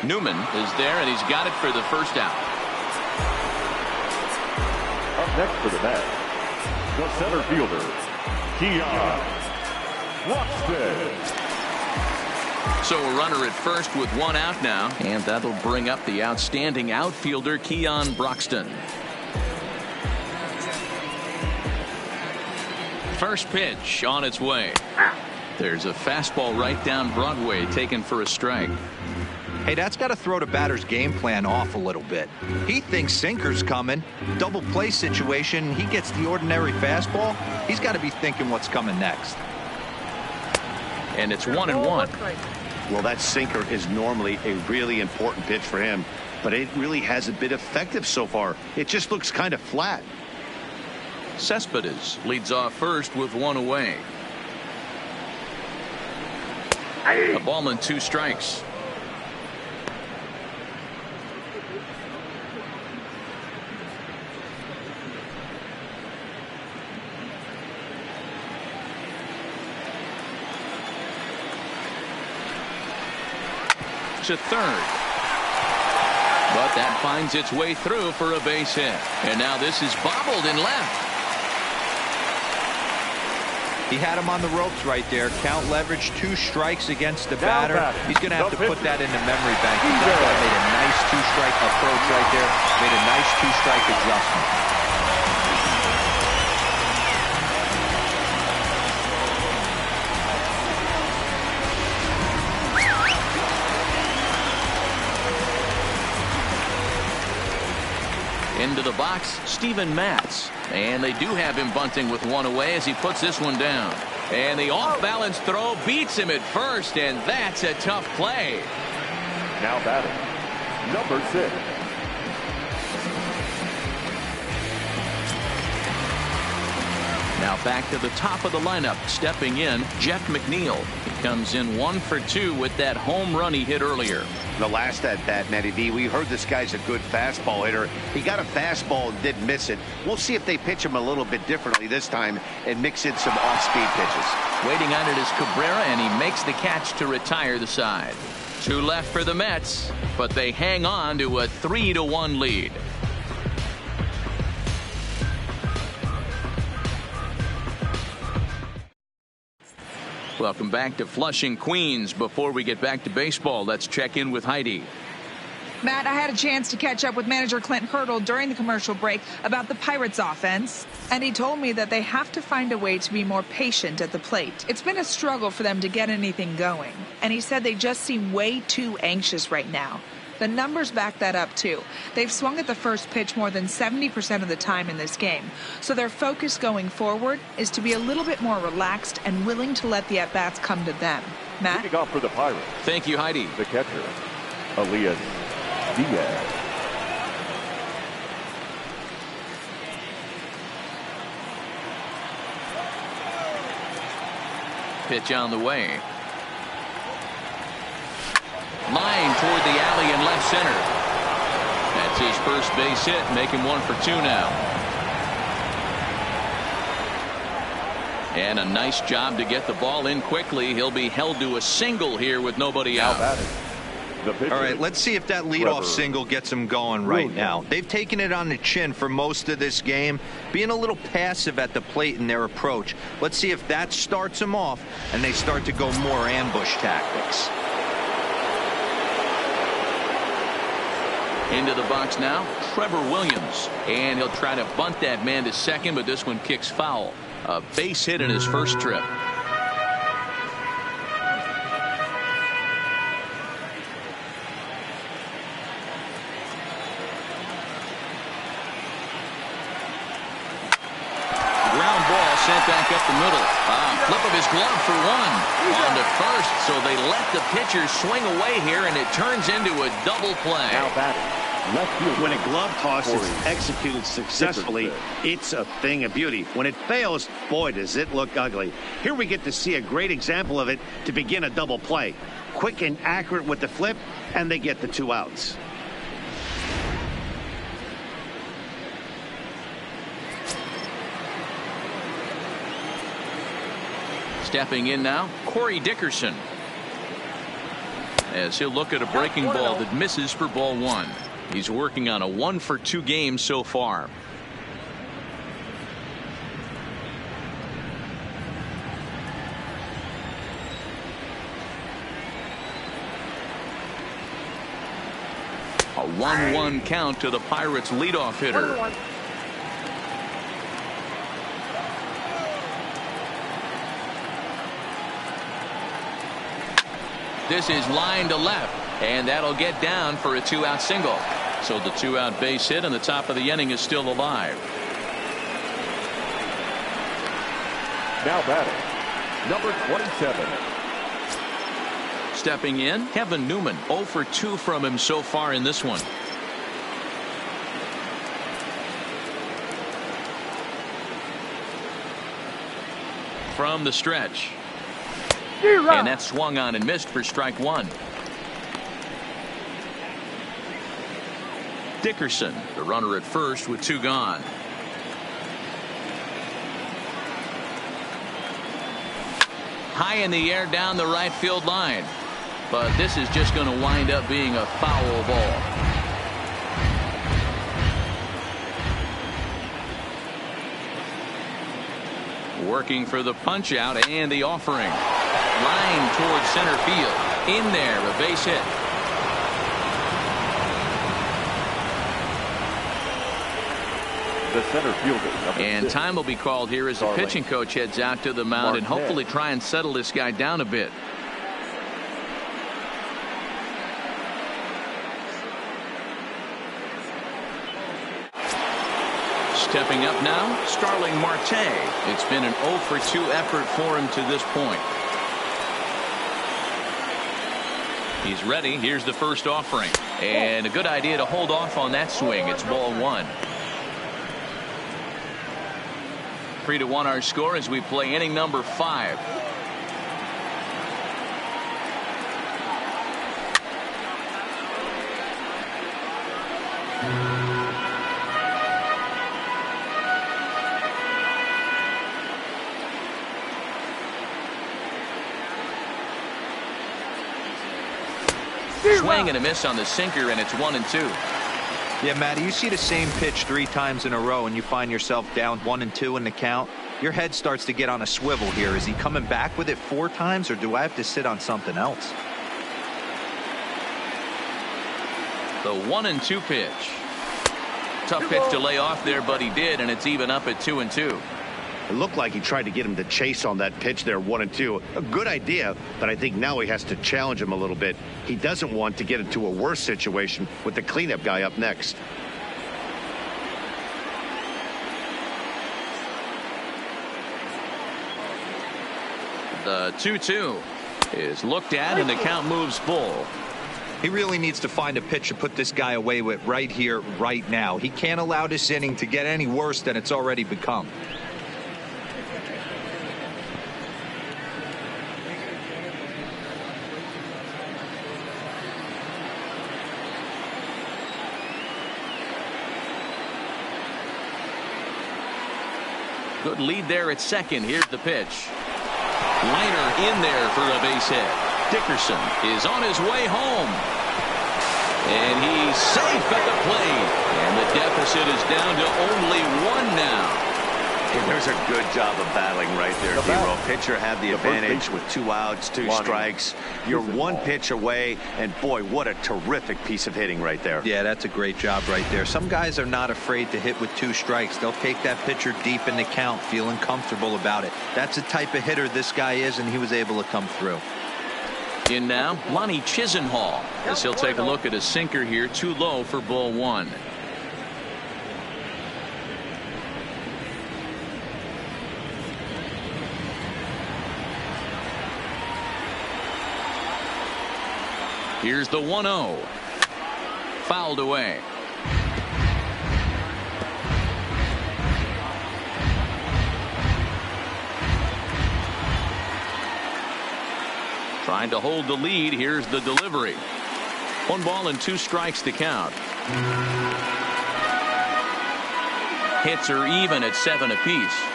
Newman is there, and he's got it for the first out. Up next for the Mets, the center fielder, Keon Broxton. So a runner at first with one out now, and that'll bring up the outstanding outfielder Keon Broxton. first pitch on its way. There's a fastball right down Broadway taken for a strike. Hey, that's got to throw the batter's game plan off a little bit. He thinks sinker's coming. Double play situation. He gets the ordinary fastball. He's got to be thinking what's coming next. And it's 1-1. Well, that sinker is normally a really important pitch for him, but it really hasn't been effective so far. It just looks kind of flat. Cespedes leads off first with 1 away. A ball and 2 strikes. To third, but that finds its way through for a base hit, and now this is bobbled in left. He had him on the ropes right there. Count leverage, 2 strikes against the batter. He's going to have to put that in the memory bank. He made a nice 2-strike approach right there. Made a nice 2-strike adjustment. Into the box, Steven Matz. And they do have him bunting with 1 away as he puts this one down. And the off-balance throw beats him at first, and that's a tough play. Now batting, number 6. Now back to the top of the lineup, stepping in, Jeff McNeil. He comes in 1 for 2 with that home run he hit earlier. The last at bat, Matty V, we heard this guy's a good fastball hitter. He got a fastball and didn't miss it. We'll see if they pitch him a little bit differently this time and mix in some off-speed pitches. Waiting on it is Cabrera, and he makes the catch to retire the side. 2 left for the Mets, but they hang on to a 3-1 lead. Welcome back to Flushing, Queens. Before we get back to baseball, let's check in with Heidi. Matt, I had a chance to catch up with manager Clint Hurdle during the commercial break about the Pirates offense, and he told me that they have to find a way to be more patient at the plate. It's been a struggle for them to get anything going, and he said they just seem way too anxious right now. The numbers back that up, too. They've swung at the first pitch more than 70% of the time in this game. So their focus going forward is to be a little bit more relaxed and willing to let the at-bats come to them. Matt? Leading off for the Pirates. Thank you, Heidi. The catcher, Elias Diaz. Pitch on the way. Line toward the alley in left center. That's his first base hit, making 1 for 2 now. And a nice job to get the ball in quickly. He'll be held to a single here with nobody out. All right, let's see if that leadoff single gets him going right now. They've taken it on the chin for most of this game, being a little passive at the plate in their approach. Let's see if that starts them off and they start to go more ambush tactics. Into the box now, Trevor Williams. And he'll try to bunt that man to second, but this one kicks foul. A base hit in his first trip. Ground ball sent back up the middle. Flip of his glove for 1. On to first, so they let the pitcher swing away here, and it turns into a double play. Now batting, left field. When a glove toss is executed successfully, it's a thing of beauty. When it fails, boy, does it look ugly. Here we get to see a great example of it to begin a double play. Quick and accurate with the flip, and they get the 2 outs. Stepping in now, Corey Dickerson. As he'll look at a breaking ball that misses for ball 1. He's working on a 1 for 2 game so far. A 1-1 count to the Pirates leadoff hitter. this is line to left, and that'll get down for a 2-out single. So the 2-out base hit and the top of the inning is still alive. Now batting, number 27. Stepping in, Kevin Newman. 0 for 2 from him so far in this one. From the stretch. And that swung on and missed for strike 1. Dickerson, the runner at first with 2 gone. High in the air down the right field line. But this is just going to wind up being a foul ball. Working for the punch out and the offering. Line towards center field. In there, a base hit. The center fielder, and 6. time will be called here as the pitching coach heads out to the mound and hopefully try and settle this guy down a bit. Stepping up now, Starling Marte. It's been an 0 for 2 effort for him to this point. He's ready. Here's the first offering. And a good idea to hold off on that swing. It's ball 1. 3-1 our score as we play inning number 5. Swing and a miss on the sinker, and it's 1-2. Yeah, Matty, you see the same pitch 3 times in a row and you find yourself down 1-2 in the count. Your head starts to get on a swivel here. Is he coming back with it 4 times, or do I have to sit on something else? The 1-2 pitch. Tough pitch to lay off there, but he did, and it's even up at 2-2. It looked like he tried to get him to chase on that pitch there, 1-2. A good idea, but I think now he has to challenge him a little bit. He doesn't want to get into a worse situation with the cleanup guy up next. The 2-2 is looked at, and the count moves full. He really needs to find a pitch to put this guy away with right here, right now. He can't allow this inning to get any worse than it's already become. Good lead there at second. Here's the pitch. Liner in there for a base hit. Dickerson is on his way home. And he's safe at the plate. And the deficit is down to only 1 now. And there's a good job of battling right there, T-Row. Pitcher had the advantage with 2 outs, 2 strikes. You're 1 pitch away, and boy, what a terrific piece of hitting right there. Yeah, that's a great job right there. Some guys are not afraid to hit with 2 strikes. They'll take that pitcher deep in the count, feeling comfortable about it. That's the type of hitter this guy is, and he was able to come through. In now, Lonnie Chisenhall, as he'll take a look at a sinker here, too low for ball 1. Here's the 1-0. Fouled away. Trying to hold the lead. Here's the delivery. 1 ball and 2 strikes to count. Hits are even at 7 apiece.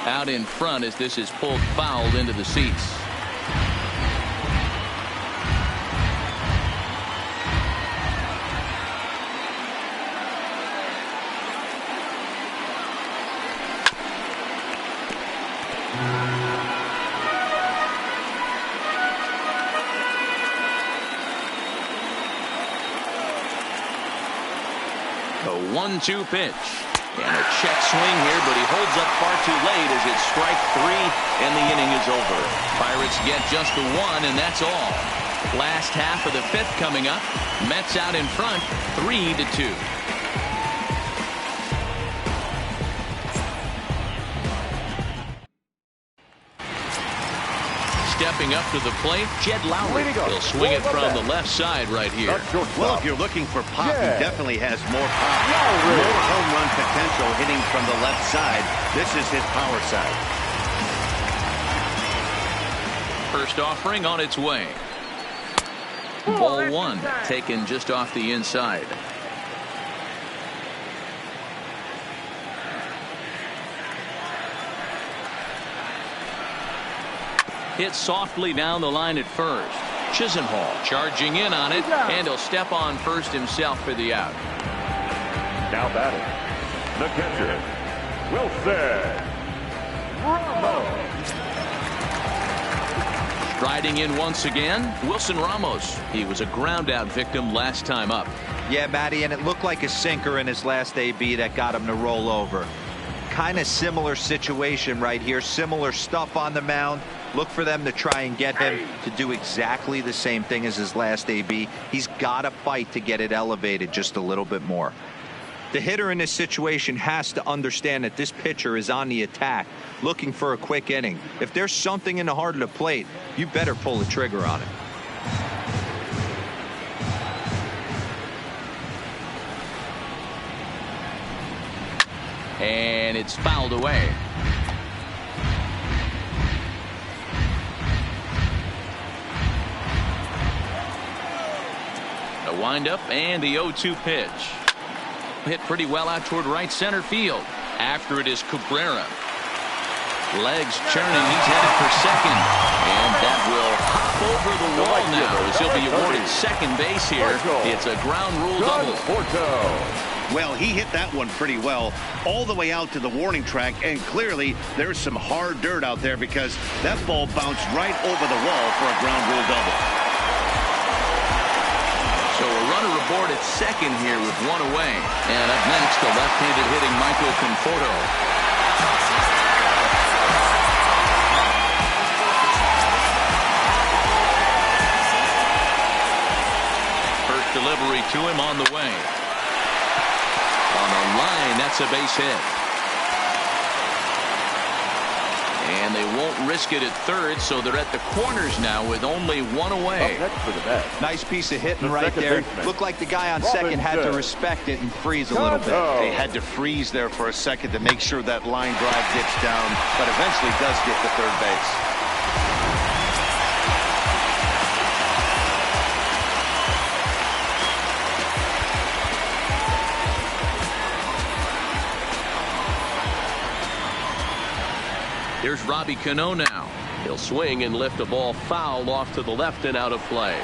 Out in front as this is pulled fouled into the seats. The 1-2 pitch. And a check swing here, but he holds up far too late as it's strike 3, and the inning is over. Pirates get just the 1, and that's all. Last half of the 5th coming up. Mets out in front, 3-2. Stepping up to the plate, Jed Lowry. He'll swing it from the left side right here. Well, if you're looking for pop, he definitely has more pop. More home run potential hitting from the left side. This is his power side. First offering on its way. Ball 1, taken just off the inside. Hit softly down the line at first. Chisenhall charging in on it, and he'll step on first himself for the out. Now batting, the catcher, Wilson Ramos. Striding in once again, Wilson Ramos. He was a ground out victim last time up. Yeah, Matty, and it looked like a sinker in his last AB that got him to roll over. Kind of similar situation right here. Similar stuff on the mound. Look for them to try and get him to do exactly the same thing as his last AB. He's got to fight to get it elevated just a little bit more. The hitter in this situation has to understand that this pitcher is on the attack, looking for a quick inning. If there's something in the heart of the plate, you better pull the trigger on it. And it's fouled away. A windup and the 0-2 pitch. Hit pretty well out toward right center field. After it is Cabrera. Legs churning. He's headed for second. And that will hop over the wall now as he'll be awarded second base here. It's a ground rule double. Well, he hit that one pretty well all the way out to the warning track, and clearly there's some hard dirt out there because that ball bounced right over the wall for a ground rule double. So a runner aboard at second here with one away. And up next, the left-handed hitting Michael Conforto. First delivery to him on the way. On the line, that's a base hit. And they won't risk it at third, so they're at the corners now with only one away. Up next for the bat. Nice piece of hitting right there. Looked like the guy on second had to respect it and freeze a little bit. They had to freeze there for a second to make sure that line drive gets down, but eventually does get to third base. Here's Robbie Cano now. He'll swing and lift a ball foul off to the left and out of play.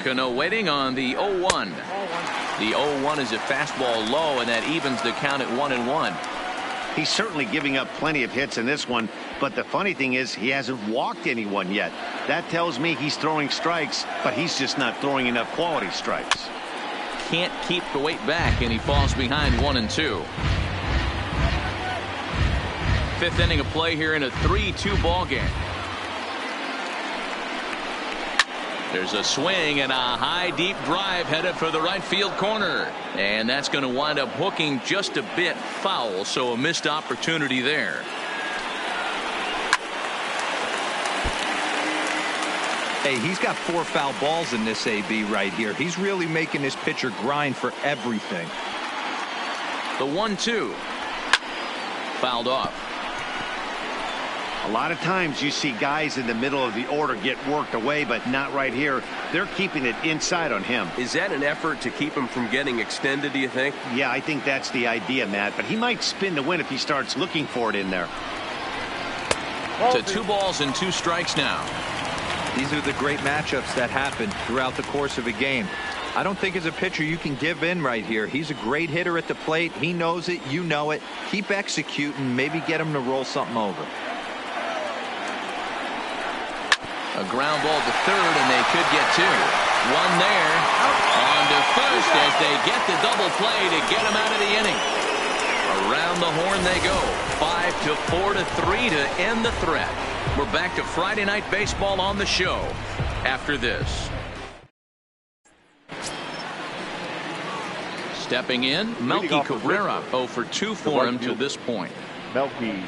Cano waiting on the 0-1. The 0-1 is a fastball low, and that evens the count at 1-1. He's certainly giving up plenty of hits in this one, but the funny thing is he hasn't walked anyone yet. That tells me he's throwing strikes, but he's just not throwing enough quality strikes. Can't keep the weight back, and he falls behind 1-2. Fifth inning of play here in a 3-2 ball game. There's a swing and a high deep drive headed for the right field corner, and that's going to wind up hooking just a bit foul, so a missed opportunity there. Hey, he's got 4 foul balls in this AB right here. He's really making this pitcher grind for everything. The 1-2 fouled off. A lot of times you see guys in the middle of the order get worked away, but not right here. They're keeping it inside on him. Is that an effort to keep him from getting extended, do you think? Yeah, I think that's the idea, Matt, but he might spin to win if he starts looking for it in there. To 2 balls and 2 strikes now. These are the great matchups that happen throughout the course of a game. I don't think as a pitcher you can give in right here. He's a great hitter at the plate. He knows it. You know it. Keep executing. Maybe get him to roll something over. A ground ball to third, and they could get two. One there. On to first as they get the double play to get him out of the inning. Around the horn they go. 5-4-3 to end the threat. We're back to Friday Night Baseball on the show after this. Stepping in, Melky Cabrera. 0 for 2 for him to this point. Melky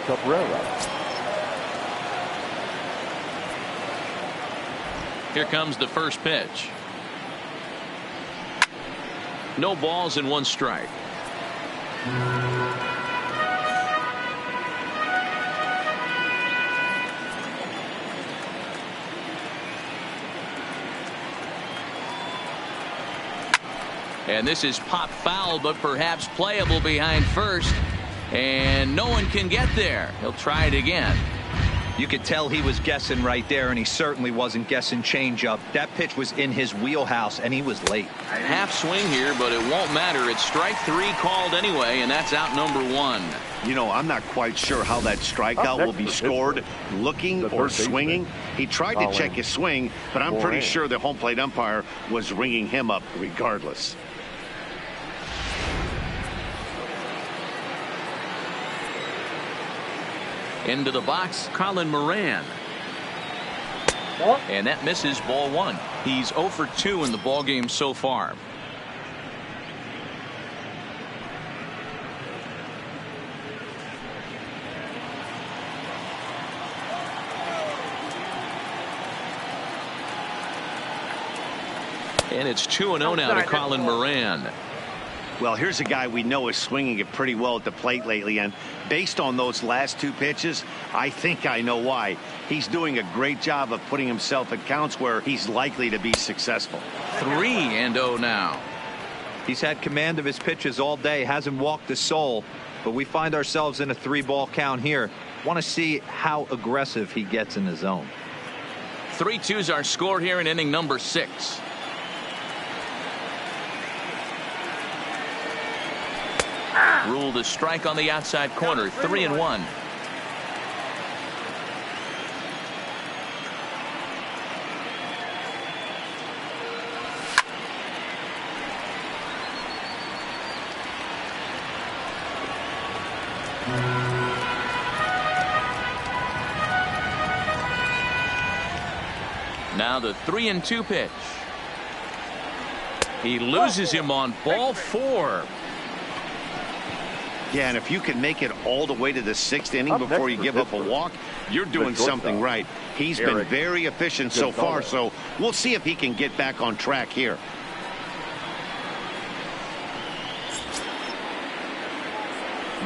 Cabrera. Here comes the first pitch. No balls and 1 strike. And this is pop foul, but perhaps playable behind first. And no one can get there. He'll try it again. You could tell he was guessing right there, and he certainly wasn't guessing changeup. That pitch was in his wheelhouse, and he was late. Half swing here, but it won't matter. It's strike 3 called anyway, and that's out number 1. You know, I'm not quite sure how that strikeout will be scored, looking or swinging. He tried to check his swing, but I'm pretty sure the home plate umpire was ringing him up regardless. Into the box, Colin Moran. And that misses, ball 1. He's 0 for 2 in the ball game so far. And it's 2-0 now to Colin Moran. Well, here's a guy we know is swinging it pretty well at the plate lately, and based on those last 2 pitches, I think I know why. He's doing a great job of putting himself at counts where he's likely to be successful. 3-0 now. He's had command of his pitches all day, hasn't walked a soul, but we find ourselves in a 3-ball count here. Want to see how aggressive he gets in the zone. 3-2's our score here in inning number 6. Ruled a strike on the outside corner. 3-1. Now the 3-2 pitch. He loses him on ball 4. Yeah, and if you can make it all the way to the 6th inning before you give up a walk, you're doing something right. He's been very efficient so far, so we'll see if he can get back on track here.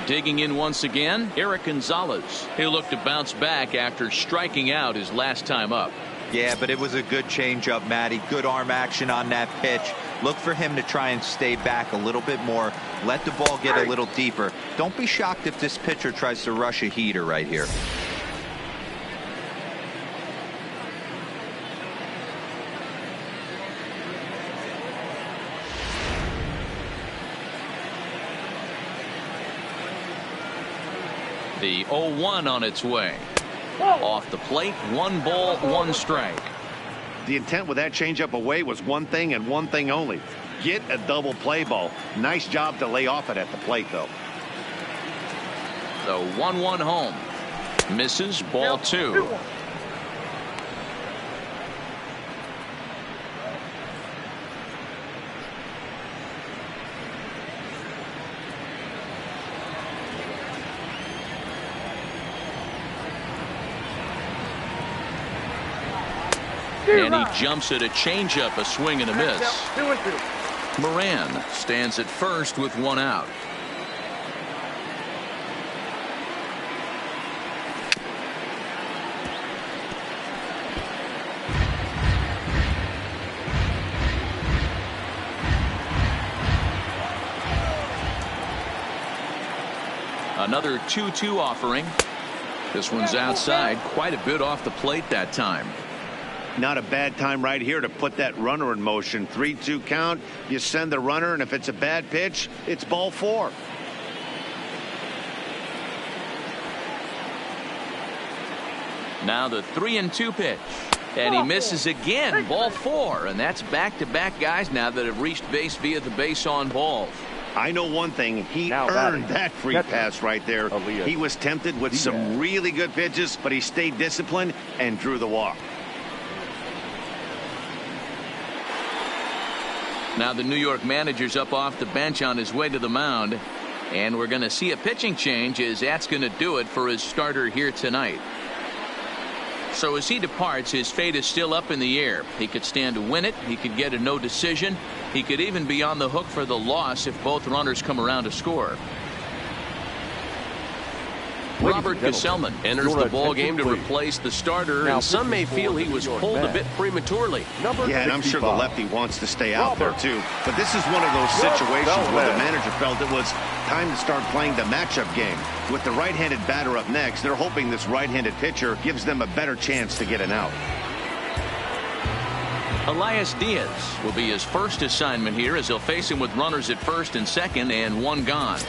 Digging in once again, Eric Gonzalez. He'll look to bounce back after striking out his last time up. Yeah, but it was a good changeup, Matty. Good arm action on that pitch. Look for him to try and stay back a little bit more. Let the ball get a little deeper. Don't be shocked if this pitcher tries to rush a heater right here. The 0-1 on its way. Off the plate, 1 ball, 1 strike. The intent with that changeup away was one thing and one thing only. Get a double play ball. Nice job to lay off it at the plate, though. The 1-1 home. Misses, ball 2. And he jumps at a changeup, a swing and a miss. Moran stands at first with 1 out. Another 2-2 offering. This one's outside, quite a bit off the plate that time. Not a bad time right here to put that runner in motion. 3-2 count. You send the runner, and if it's a bad pitch, it's ball 4. Now the 3-2 pitch. And he misses again. Ball 4. And that's back-to-back guys now that have reached base via the base on balls. I know one thing. He earned that free pass right there. He was tempted with some really good pitches, but he stayed disciplined and drew the walk. Now the New York manager's up off the bench on his way to the mound. And we're going to see a pitching change as that's going to do it for his starter here tonight. So as he departs, his fate is still up in the air. He could stand to win it. He could get a no decision. He could even be on the hook for the loss if both runners come around to score. Robert Gesellman enters the ball game to replace the starter, and some may feel he was pulled a bit prematurely. Yeah, and I'm sure the lefty wants to stay out there too. But this is one of those situations where the manager felt it was time to start playing the matchup game. With the right-handed batter up next, they're hoping this right-handed pitcher gives them a better chance to get an out. Elias Diaz will be his first assignment here as he'll face him with runners at first and second and one gone.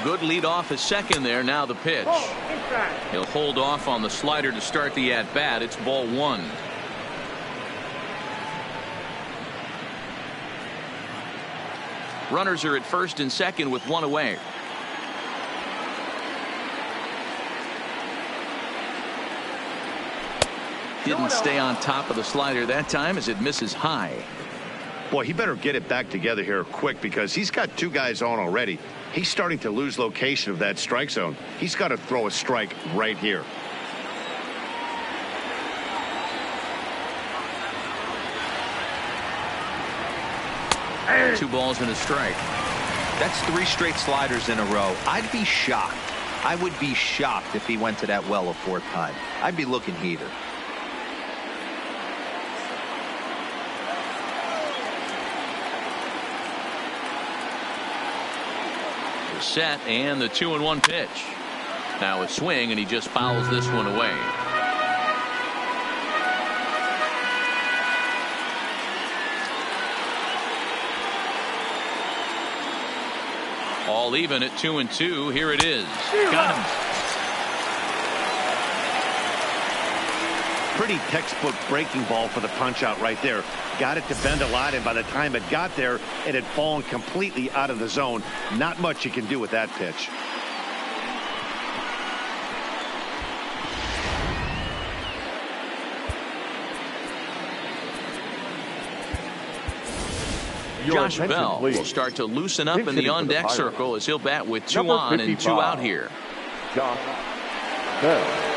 Good lead off his second there. Now the pitch. He'll hold off on the slider to start the at-bat. It's ball 1. Runners are at first and second with one away. Didn't stay on top of the slider that time as it misses high. Boy, he better get it back together here quick because he's got two guys on already. He's starting to lose location of that strike zone. He's got to throw a strike right here. Two balls and a strike. That's 3 straight sliders in a row. I'd be shocked. I would be shocked if he went to that well a 4th time. I'd be looking heated. Set and the 2-1 pitch. Now a swing and he just fouls this one away. All even at 2-2. Here it is. Got him. Pretty textbook breaking ball for the punch out right there. Got it to bend a lot, and by the time it got there, it had fallen completely out of the zone. Not much you can do with that pitch. Josh Bell will start to loosen up in the on-deck circle as he'll bat with 2 on and 2 out here. Josh Bell.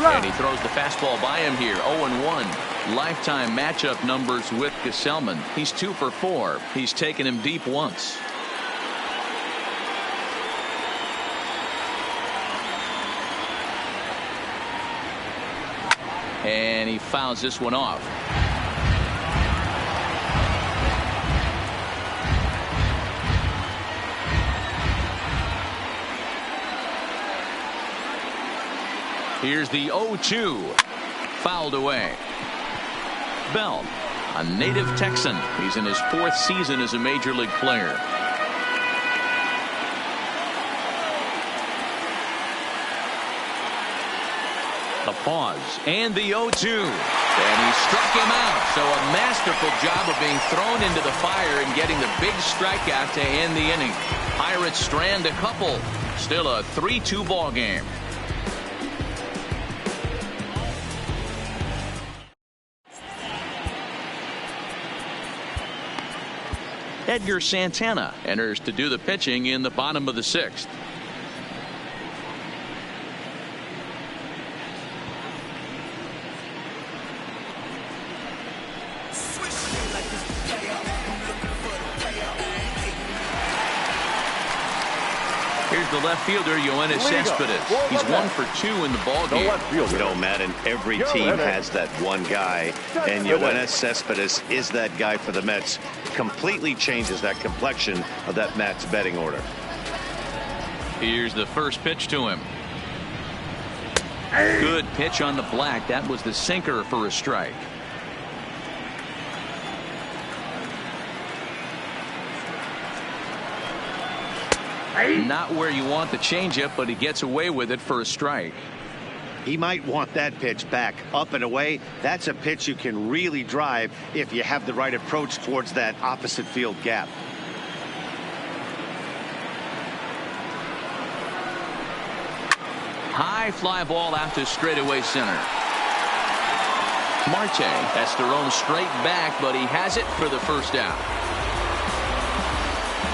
And he throws the fastball by him here. 0-1. Lifetime matchup numbers with Gesellman. He's 2 for 4. He's taken him deep once. And he fouls this one off. Here's the 0-2. Fouled away. Bell, a native Texan. He's in his 4th season as a major league player. The pause and the 0-2. And he struck him out. So a masterful job of being thrown into the fire and getting the big strikeout to end the inning. Pirates strand a couple. Still a 3-2 ball game. Edgar Santana enters to do the pitching in the bottom of the 6th. Here's the left fielder, Yoenis Cespedes. He's 1 for 2 in the ball game. You know, Matt, and every team has that one guy, and Yoenis Cespedes is that guy for the Mets. Completely changes that complexion of that Mets betting order. Here's the first pitch to him. Good pitch on the black. That was the sinker for a strike. Not where you want the changeup, but he gets away with it for a strike. He might want that pitch back. Up and away, that's a pitch you can really drive if you have the right approach towards that opposite field gap. High fly ball out to straightaway center. Marte has to roam straight back, but he has it for the first out.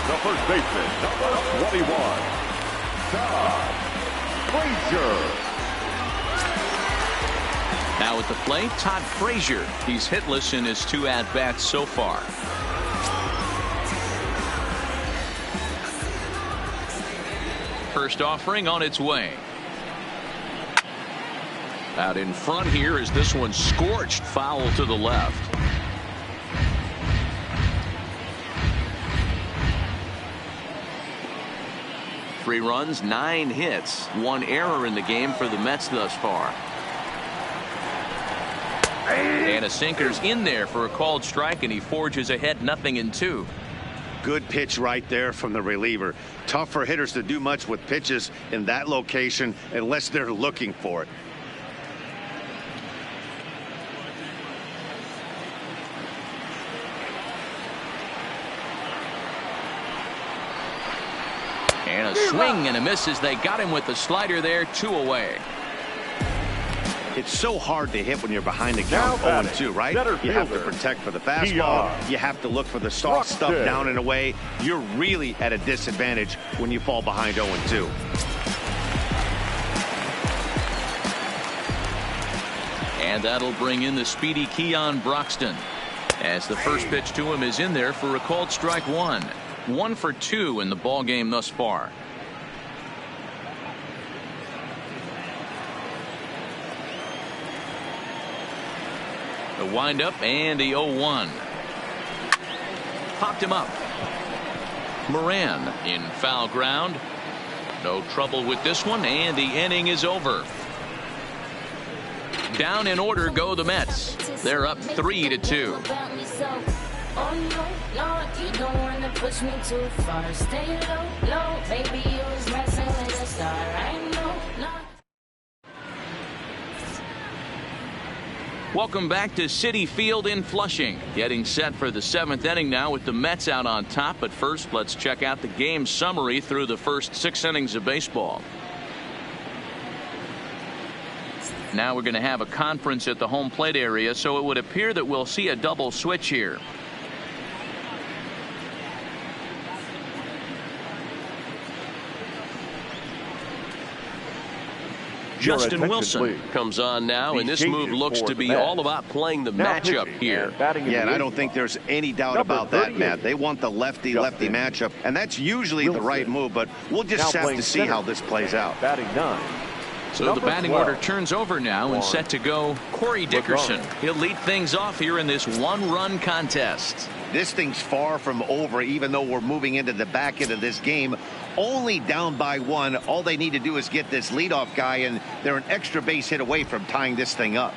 The first baseman, number 21, Todd Frazier. Now at the plate, Todd Frazier. He's hitless in his 2 at-bats so far. First offering on its way. Out in front here is this one scorched foul to the left. Three runs, 9 hits, 1 error in the game for the Mets thus far. And a sinker's in there for a called strike, and he forges ahead 0-2. Good pitch right there from the reliever. Tough for hitters to do much with pitches in that location unless they're looking for it. And a swing and a miss as they got him with the slider there, 2 away. It's so hard to hit when you're behind the count 0-2, right? You have to protect for the fastball. You have to look for the soft stuff down and away. You're really at a disadvantage when you fall behind 0-2. And that'll bring in the speedy Keon Broxton, as the first pitch to him is in there for a called strike 1. 1 for 2 in the ball game thus far. The windup and the 0-1. Popped him up. Moran in foul ground. No trouble with this one, and the inning is over. Down in order go the Mets. They're up 3-2. Oh no, no, you don't wanna push me too far. Stay low, low, baby, you was messing with a star. I know, no. Welcome back to Citi Field in Flushing. Getting set for the 7th inning now with the Mets out on top. But first, let's check out the game summary through the first 6 innings of baseball. Now we're going to have a conference at the home plate area, so it would appear that we'll see a double switch here. Justin Wilson comes on now, and this move looks to be all about playing the matchup here. Yeah, and I don't think there's any doubt about that, Matt. They want the lefty-lefty matchup, and that's usually the right move, but we'll just have to see how this plays out. Batting 9. So the batting order turns over now, and set to go Corey Dickerson. He'll lead things off here in this 1-run contest. This thing's far from over, even though we're moving into the back end of this game. Only down by 1. All they need to do is get this leadoff guy, and they're an extra base hit away from tying this thing up.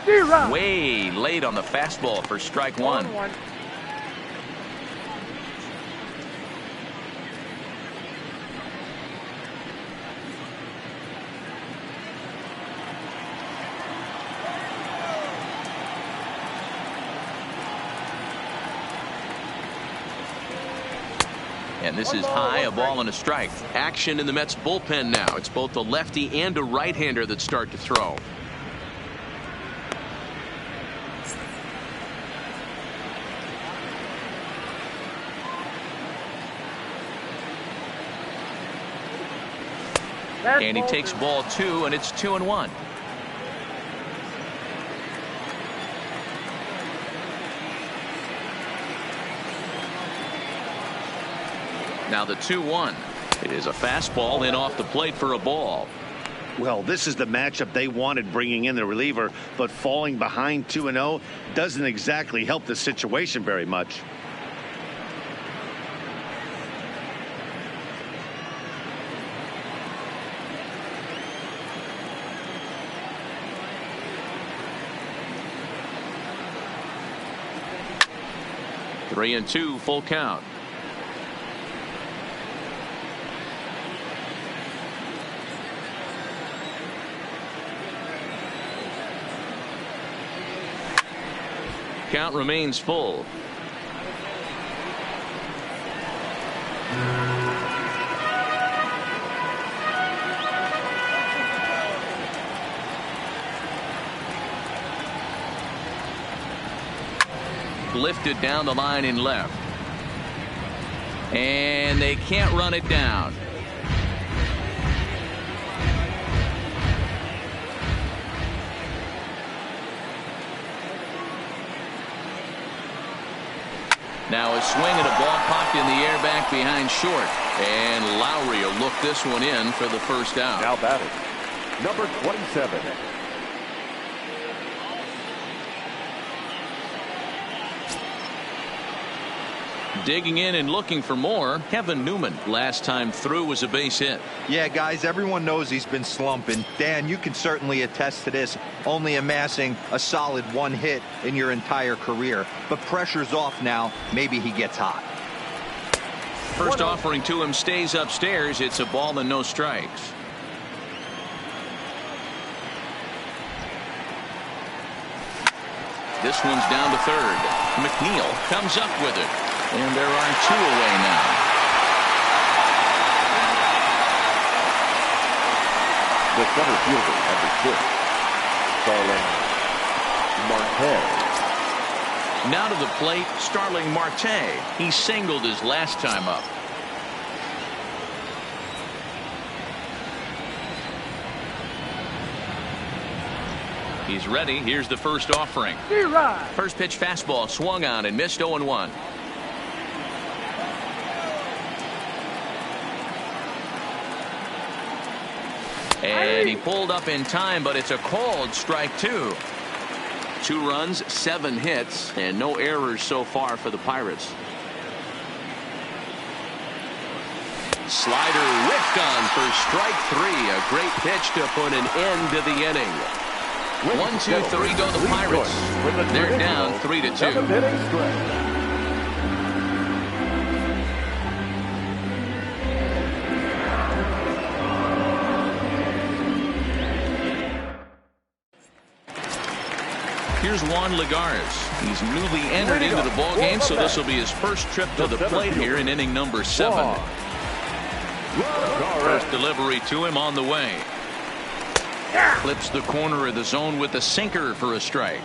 Way late on the fastball for strike 1. And this is high, a ball and a strike. Action in the Mets bullpen now. It's both a lefty and a right-hander that start to throw. And he takes ball 2, and it's 2-1. Now the 2-1. It is a fastball in off the plate for a ball. Well, this is the matchup they wanted, bringing in the reliever, but falling behind 2-0 doesn't exactly help the situation very much. 3-2 full count. Count remains full. Lifted down the line in left. And they can't run it down. Now a swing and a ball popped in the air back behind short. And Lowry will look this one in for the first out. Now batting, number 27. Digging in and looking for more, Kevin Newman. Last time through was a base hit. Yeah, guys, everyone knows he's been slumping. Dan, you can certainly attest to this, only amassing a solid 1 hit in your entire career. But pressure's off now. Maybe he gets hot. First offering to him stays upstairs. It's a ball and no strikes. This one's down to third. McNeil comes up with it. And there are 2 away now. The center fielder, number 6, Starling Marte. Now to the plate, Starling Marte. He singled his last time up. He's ready. Here's the first offering. First pitch fastball swung on and missed 0-1. And he pulled up in time, but it's a called strike 2. 2 runs, 7 hits, and no errors so far for the Pirates. Slider whiffed on for strike 3. A great pitch to put an end to the inning. 1-2-3 go the Pirates. They're down 3-2. Here's Juan Lagares. He's newly entered into the ballgame, so this will be his first trip to the plate here in inning number 7. First delivery to him on the way. Clips the corner of the zone with a sinker for a strike.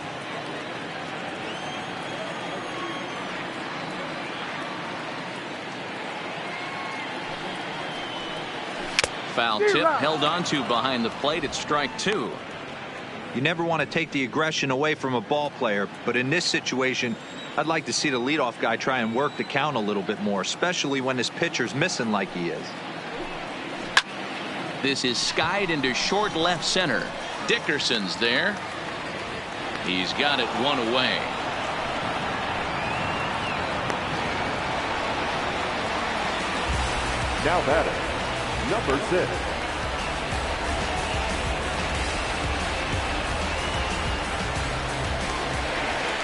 Foul tip held onto behind the plate. It's strike 2. You never want to take the aggression away from a ball player, but in this situation, I'd like to see the leadoff guy try and work the count a little bit more, especially when his pitcher's missing like he is. This is skied into short left center. Dickerson's there. He's got it 1 away. Now batting, number 6.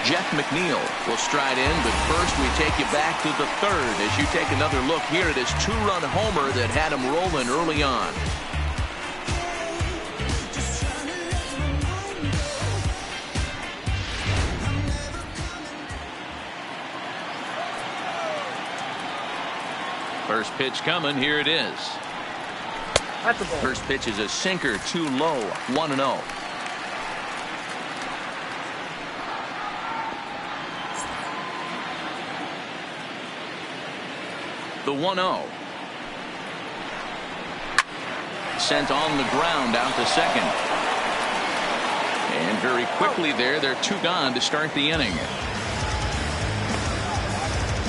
Jeff McNeil will stride in, but first we take you back to the 3rd as you take another look here at his 2-run homer that had him rolling early on. First pitch coming. Here it is. First pitch is a sinker, too low. 1-0. The 1-0. Sent on the ground out to second. And very quickly there, they're 2 gone to start the inning.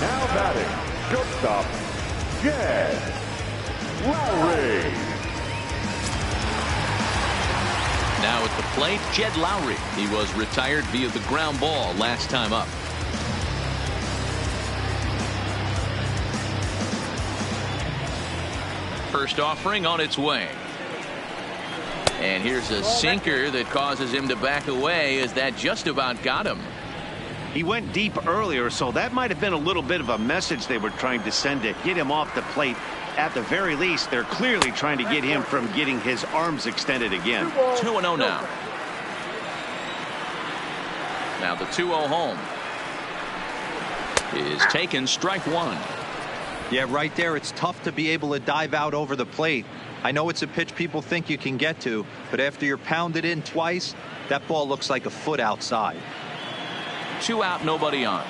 Now batting, shortstop, Jed Lowry. Now at the plate, Jed Lowry. He was retired via the ground ball last time up. First offering on its way. And here's a sinker that causes him to back away as that just about got him. He went deep earlier, so that might have been a little bit of a message they were trying to send to get him off the plate. At the very least, they're clearly trying to get him from getting his arms extended again. 2-0 now. Now the 2-0 home is taken, strike one. Yeah, right there, it's tough to be able to dive out over the plate. I know it's a pitch people think you can get to, but after you're pounded in twice, that ball looks like a foot outside. 2 out, nobody on.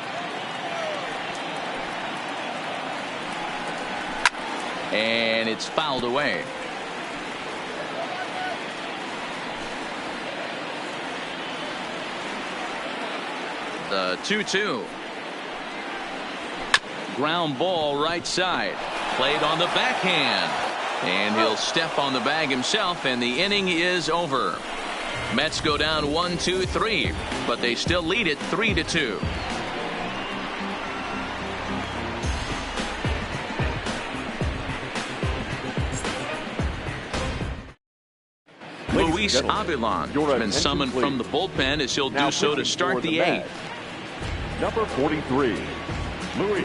And it's fouled away. The 2-2. Ground ball right side. Played on the backhand. And he'll step on the bag himself, and the inning is over. Mets go down 1-2-3, but they still lead it 3-2. Luis Avilan has been summoned from the bullpen, as he'll do so to start the 8th. Number 43, Luis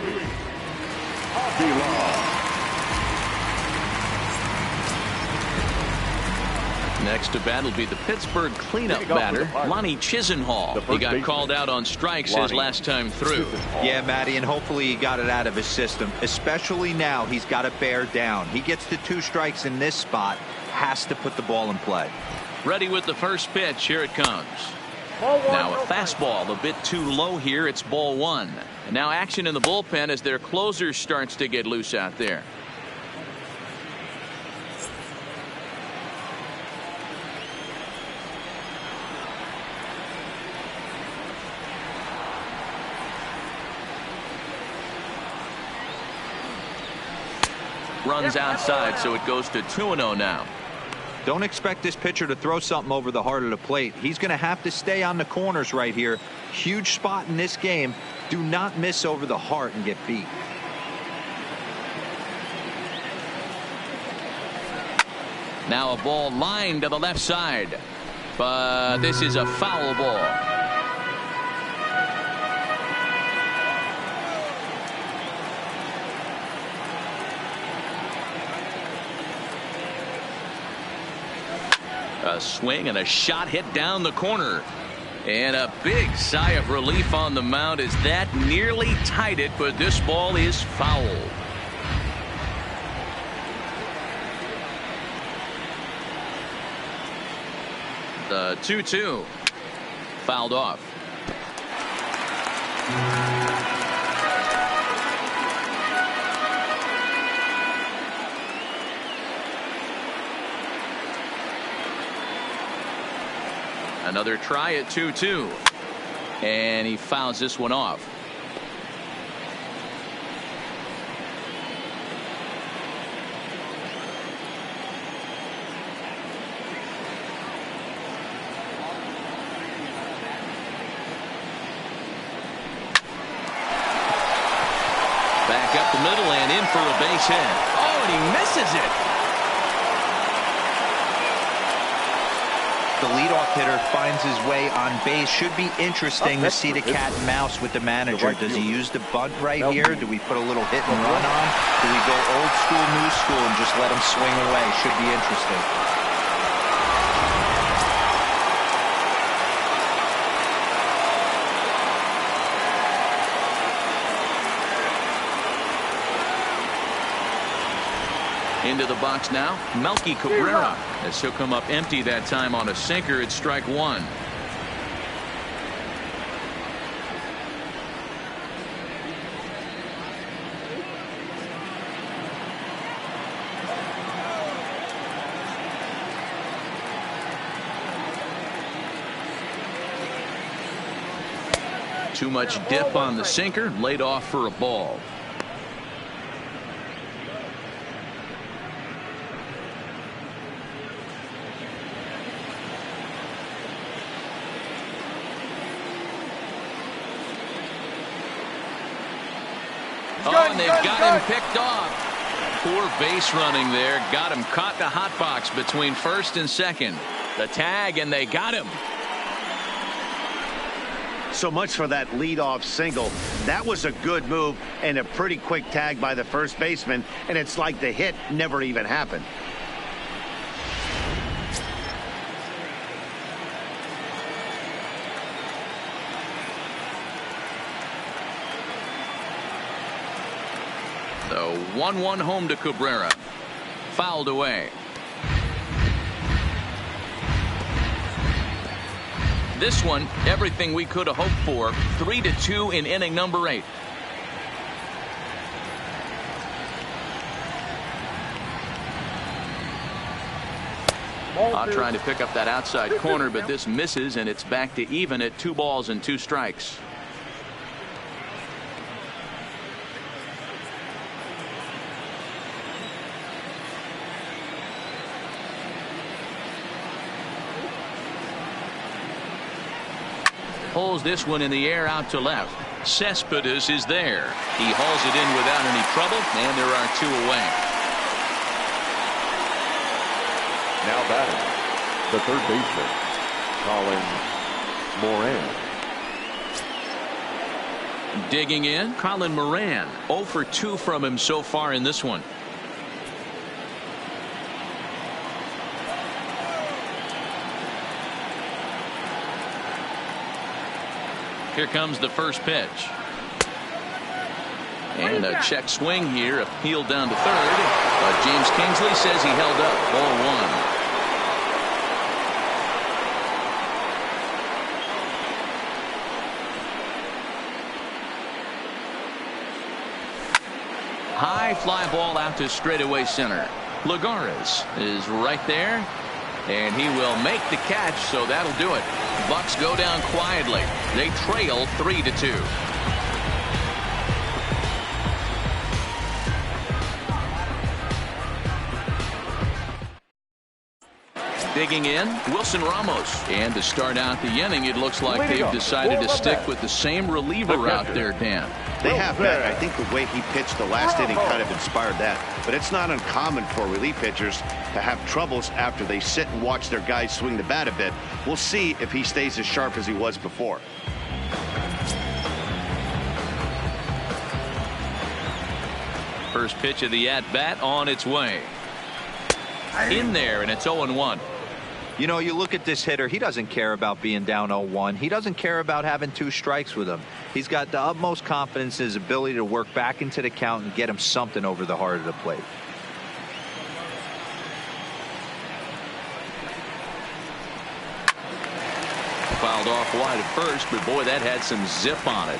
Avilan. Next to bat will be the Pittsburgh cleanup batter, Lonnie Chisenhall. He got called out on strikes his last time through. Yeah, Matty, and hopefully he got it out of his system. Especially now, he's got to bear down. He gets to 2 strikes in this spot, has to put the ball in play. Ready with the first pitch. Here it comes. Now a fastball a bit too low here. It's ball 1. And now action in the bullpen as their closer starts to get loose out there. Runs outside, so it goes to 2-0 now. Don't expect this pitcher to throw something over the heart of the plate. He's going to have to stay on the corners right here. Huge spot in this game. Do not miss over the heart and get beat. Now a ball lined to the left side, but this is a foul ball. A swing and a shot hit down the corner. And a big sigh of relief on the mound as that nearly tied it, but this ball is foul. The 2-2 fouled off. Another try at 2-2, and he fouls this one off. Back up the middle and in for a base hit. Oh, and he misses it. The leadoff hitter finds his way on base. Should be interesting to see the cat and mouse with the manager. Does he use the bunt right here? Do we put a little hit and run on? Do we go old school, new school, and just let him swing away? Should be interesting. Into the box now, Melky Cabrera, as he'll come up empty that time on a sinker. It's strike 1. Too much dip on the sinker, laid off for a ball. Oh, and they've got him picked off. Poor base running there. Got him caught in the hot box between first and second. The tag, and they got him. So much for that leadoff single. That was a good move and a pretty quick tag by the first baseman, and it's like the hit never even happened. The 1-1 home to Cabrera. Fouled away. This one, everything we could have hoped for. 3-2 in inning number 8. Trying to pick up that outside corner, but this misses, and it's back to even at 2 balls and 2 strikes. Pulls this one in the air out to left. Cespedes is there. He hauls it in without any trouble, and there are 2 away. Now batting, the third baseman, Colin Moran. Digging in, Colin Moran. 0 for 2 from him so far in this one. Here comes the first pitch. And a check swing here, appealed down to third. But James Kingsley says he held up. 0-1. High fly ball out to straightaway center. Lagares is right there, and he will make the catch, so that'll do it. Bucks go down quietly. They trail 3-2. Digging in, Wilson Ramos. And to start out the inning, it looks like they've decided to stick with the same reliever out there, Dan. They have, Ben. I think the way he pitched the last inning kind of inspired that. But it's not uncommon for relief pitchers to have troubles after they sit and watch their guys swing the bat a bit. We'll see if he stays as sharp as he was before. First pitch of the at-bat on its way. In there, and it's 0-1. You know, you look at this hitter, he doesn't care about being down 0-1. He doesn't care about having 2 strikes with him. He's got the utmost confidence in his ability to work back into the count and get him something over the heart of the plate. Fouled off wide at first, but boy, that had some zip on it.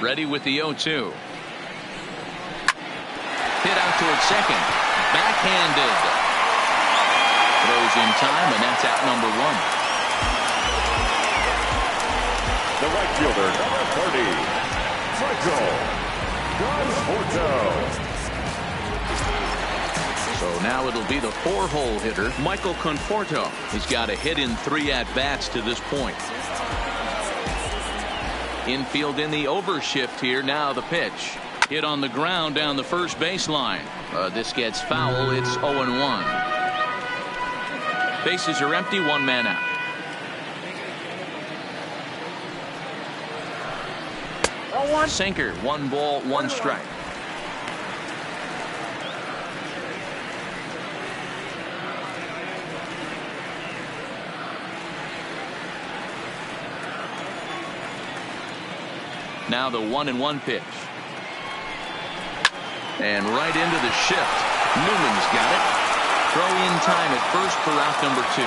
Ready with the 0-2. Hit out towards second. Backhanded. Throws in time, and that's out number 1. The right fielder, number 30, Michael Conforto. So now it'll be the 4-hole hitter, Michael Conforto. He's got a hit in 3 at-bats to this point. Infield in the overshift here. Now the pitch. Hit on the ground down the first baseline. This gets foul. It's 0-1. Bases are empty. 1 man out. Sinker. 1 ball, 1 strike. Now the 1-1 pitch. And right into the shift. Newman's got it. Throw in time at first for out number 2.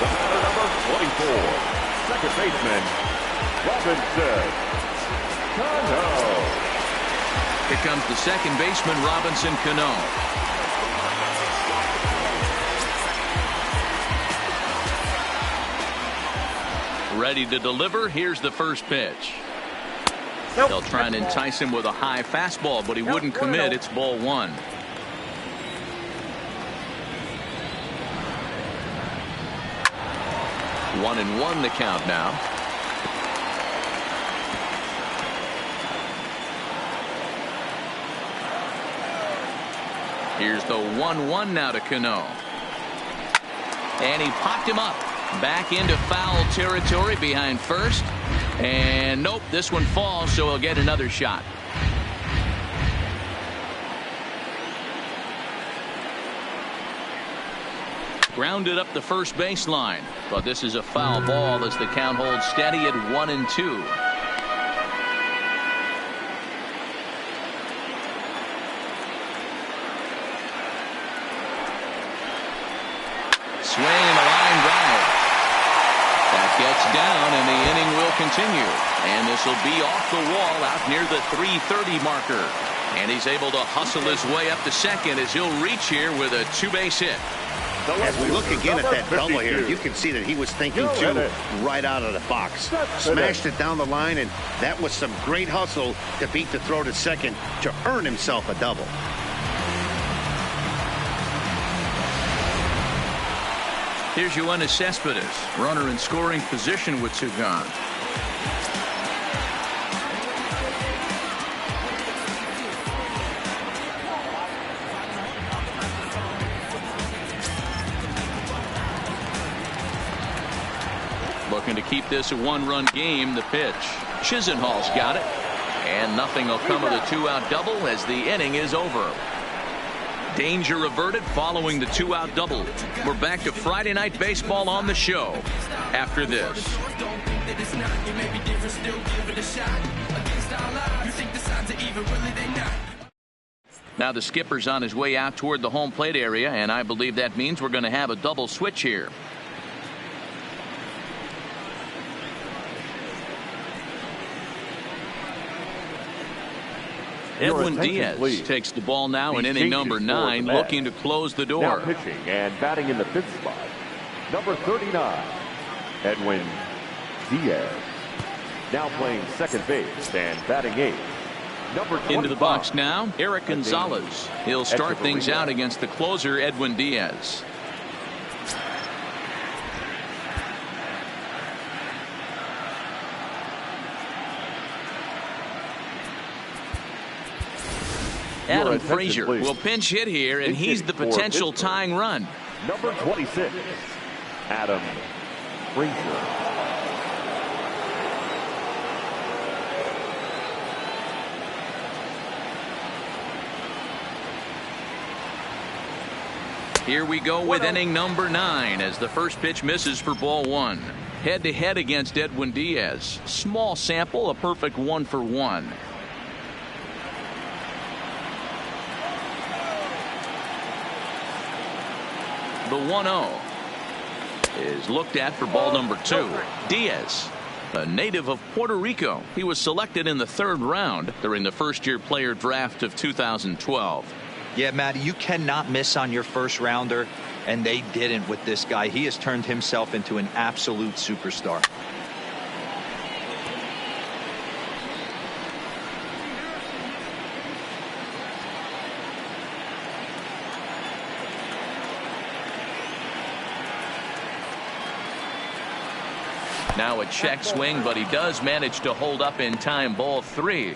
The batter, number 24, second baseman, Robinson Cano. Here comes the second baseman, Robinson Cano. Ready to deliver. Here's the first pitch. They'll try and entice him with a high fastball, but he wouldn't commit. It's ball 1. One and one the count now. Here's the 1-1 now to Cano. And he popped him up. Back into foul territory behind first. And nope, this one falls, so he'll get another shot. Grounded up the first baseline. But this is a foul ball as the count holds steady at 1-2. Swing and a line drive. That gets down, and the inning will continue. And this will be off the wall out near the 3:30 marker. And he's able to hustle his way up to second as he'll reach here with a two-base hit. As we look again at that double here, you can see that he was thinking two right out of the box. Smashed it down the line, and that was some great hustle to beat the throw to second to earn himself a double. Here's Yoenis Cespedes, runner in scoring position with two gone. Looking to keep this a one-run game. The pitch. Chisenhall's got it. And nothing will come of the two-out double as the inning is over. Danger averted following the two-out double. We're back to Friday Night Baseball on the show after this. Now the skipper's on his way out toward the home plate area, and I believe that means we're going to have a double switch here. Edwin Diaz takes the ball now in inning number 9, looking to close the door. Now pitching and batting in the fifth spot, number 39, Edwin Diaz. Now playing second base and batting eighth, number 25. Into the box now, Eric Gonzalez. He'll start things out against the closer, Edwin Diaz. Adam Frazier will pinch hit here, and he's the potential tying run. Number 26, Adam Frazier. Here we go with inning number 9 as the first pitch misses for ball 1. Head-to-head against Edwin Diaz. Small sample, a perfect 1-for-1. The 1-0 is looked at for ball number 2. Diaz, a native of Puerto Rico. He was selected in the 3rd round during the first-year player draft of 2012. Yeah, Matty, you cannot miss on your first rounder, and they didn't with this guy. He has turned himself into an absolute superstar. Now a check swing, but he does manage to hold up in time. Ball 3.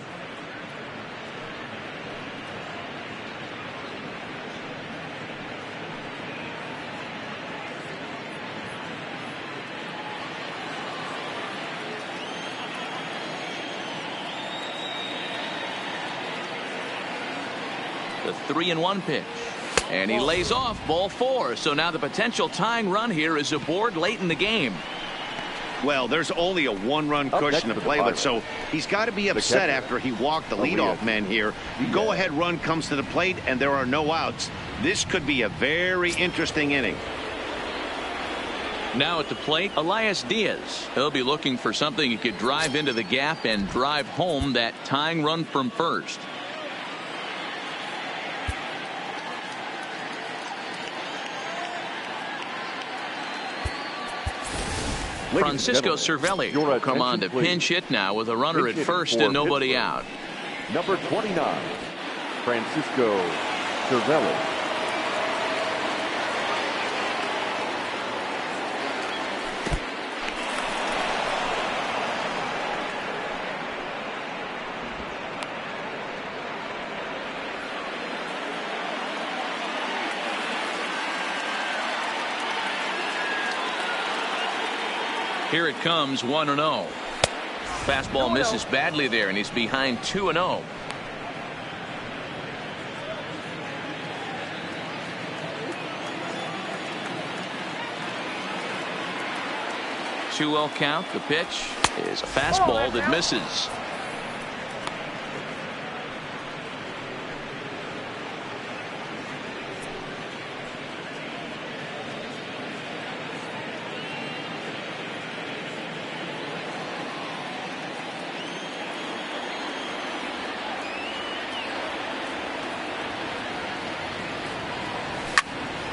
The 3-1 pitch. And he lays off ball 4. So now the potential tying run here is aboard late in the game. Well, there's only a one-run cushion to play with, so he's got to be upset after he walked the leadoff man here. Go-ahead run comes to the plate, and there are no outs. This could be a very interesting inning. Now at the plate, Elias Diaz. He'll be looking for something he could drive into the gap and drive home that tying run from first. Francisco Cervelli will come on to pinch hit now with a runner at first and nobody out. Number 29, Francisco Cervelli. Here it comes, 1-0. Fastball misses badly there, and he's behind 2-0. Two-0 count. The pitch is a fastball that misses.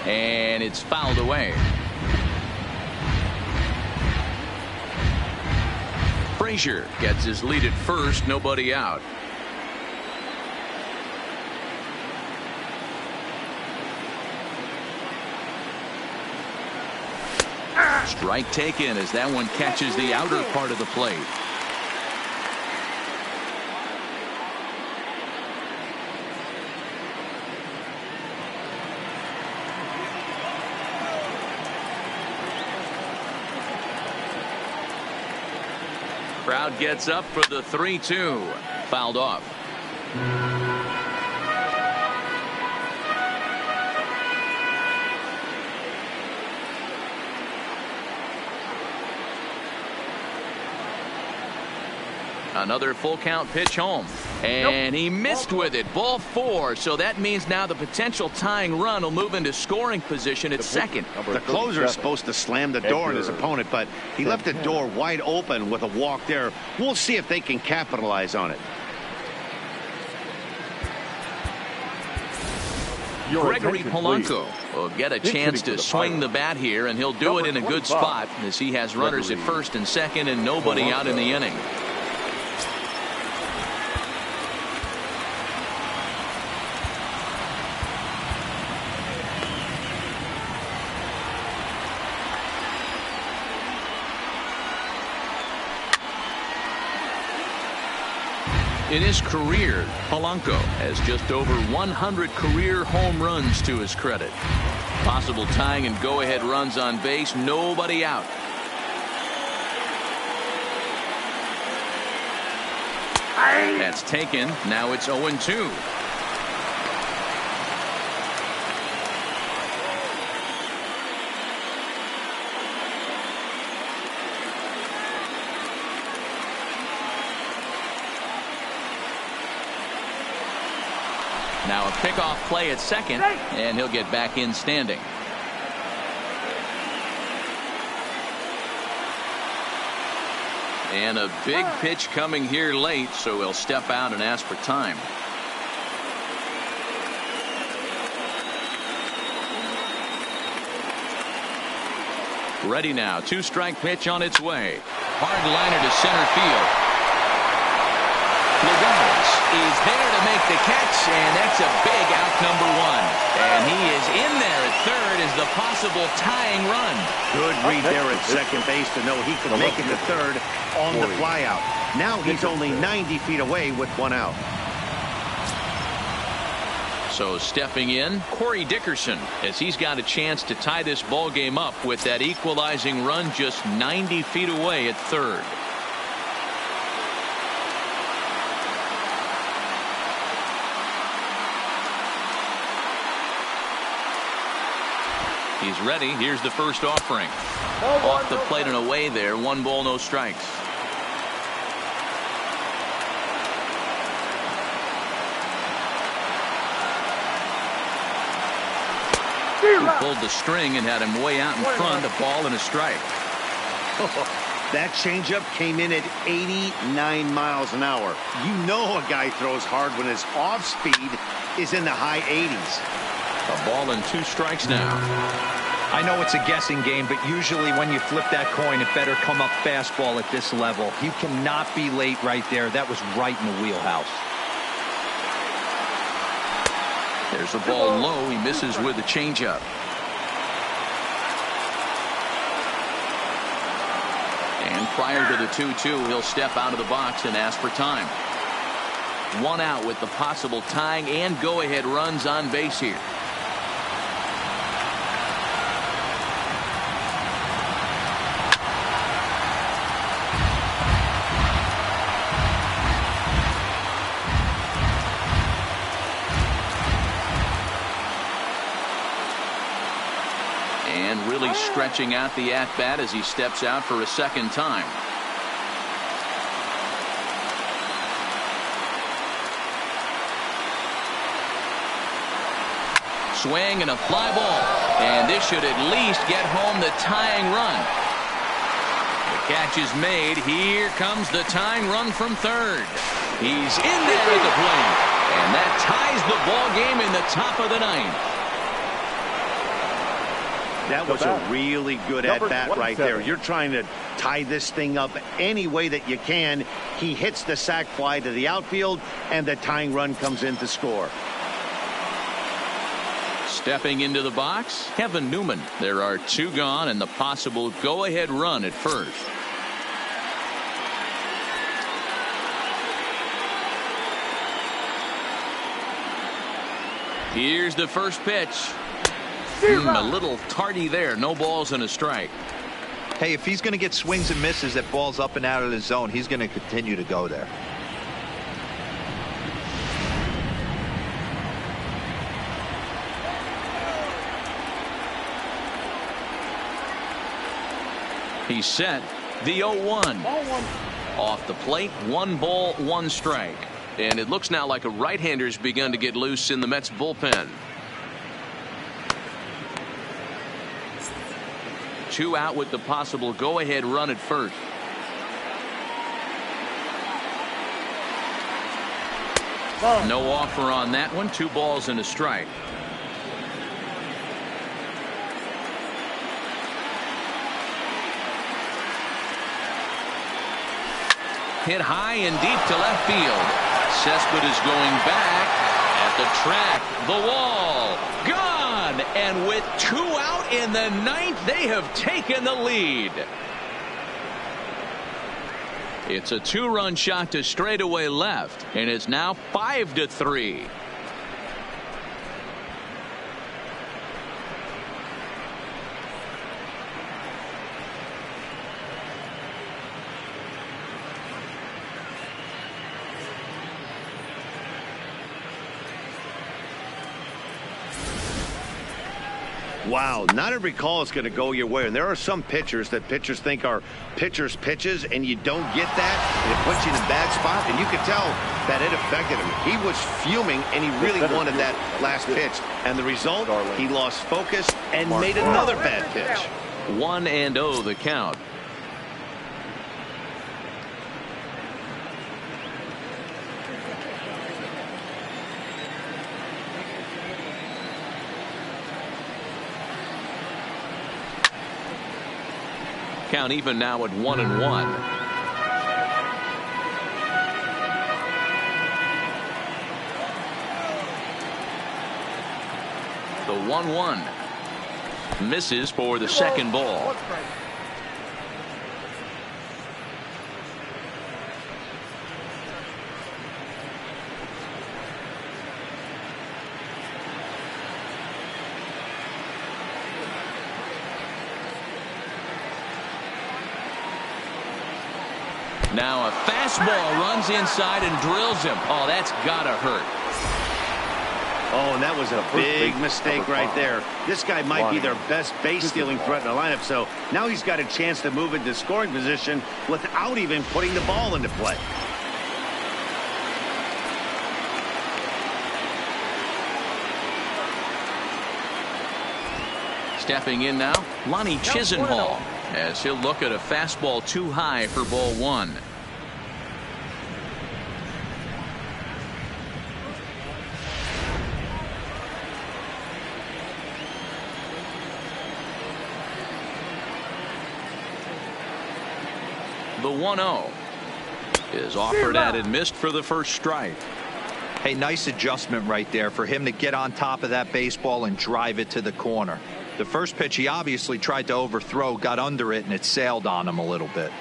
And it's fouled away. Frazier gets his lead at first, nobody out. Strike taken as that one catches the outer part of the plate. Crowd gets up for the 3-2. Fouled off. Another full count pitch home. And he missed with it. Ball 4. So that means now the potential tying run will move into scoring position at second. The closer is supposed to slam the door on his opponent, but he left the door wide open with a walk there. We'll see if they can capitalize on it. Gregory Polanco will get a chance to swing the bat here, and he'll do it in a good spot as he has runners at first and second and nobody out in the inning. In his career, Polanco has just over 100 career home runs to his credit. Possible tying and go-ahead runs on base, nobody out. That's taken. Now it's 0-2. Now a pickoff play at second, and he'll get back in standing. And a big pitch coming here late, so he'll step out and ask for time. Ready now. 2-strike pitch on its way. Hard liner to center field. Lagares is there to make the catch, and that's a big out, number 1. And he is in there at third as the possible tying run. Good read there at second base to know he could make it to third on the flyout. Now he's only 90 feet away with 1 out. So stepping in, Corey Dickerson, as he's got a chance to tie this ball game up with that equalizing run just 90 feet away at third. He's ready. Here's the first offering. Off the plate and away there. 1 ball, no strikes. He pulled the string and had him way out in front. A ball and a strike. That changeup came in at 89 miles an hour. You know a guy throws hard when his off speed is in the high 80s. A ball and 2 strikes now. I know it's a guessing game, but usually when you flip that coin, it better come up fastball at this level. You cannot be late right there. That was right in the wheelhouse. There's a ball low. He misses with a changeup. And prior to the 2-2, he'll step out of the box and ask for time. 1 out with the possible tying and go-ahead runs on base here. stretching out the at-bat as he steps out for a second time. Swing and a fly ball. And this should at least get home the tying run. The catch is made. Here comes the tying run from third. He's in there at the plate. And that ties the ball game in the top of the ninth. That was a really good at-bat right there. You're trying to tie this thing up any way that you can. He hits the sac fly to the outfield, and the tying run comes in to score. Stepping into the box, Kevin Newman. There are two gone and the possible go-ahead run at first. Here's the first pitch. A little tardy there. No balls and a strike. Hey, if he's going to get swings and misses at balls up and out of the zone, he's going to continue to go there. He's set. The 0-1. Off the plate, 1 ball, 1 strike. And it looks now like a right-hander's begun to get loose in the Mets bullpen. 2 out with the possible go-ahead run at first. No offer on that one. 2 balls and a strike. Hit high and deep to left field. Cespedes going back at the track. The wall. Gone. And with 2 out in the ninth, they have taken the lead. It's a 2-run shot to straightaway left. And it's now 5-3. Wow, not every call is going to go your way. And there are some pitchers that pitchers think are pitchers' pitches, and you don't get that, and it puts you in a bad spot. And you can tell that it affected him. He was fuming, and he really wanted that last pitch. And the result, he lost focus and made another bad pitch. 1-0 the count. Count even now at 1-1. The 1-1 misses for the second ball. Now a fastball runs inside and drills him. Oh, that's gotta hurt. Oh, and that was a big mistake right there. This guy might be their best base stealing threat in the lineup, so now he's got a chance to move into scoring position without even putting the ball into play. Stepping in now, Lonnie Chisenhall, as he'll look at a fastball too high for ball 1. The 1-0 is offered at and missed for the first strike. Hey, nice adjustment right there for him to get on top of that baseball and drive it to the corner. The first pitch he obviously tried to overthrow, got under it, and it sailed on him a little bit.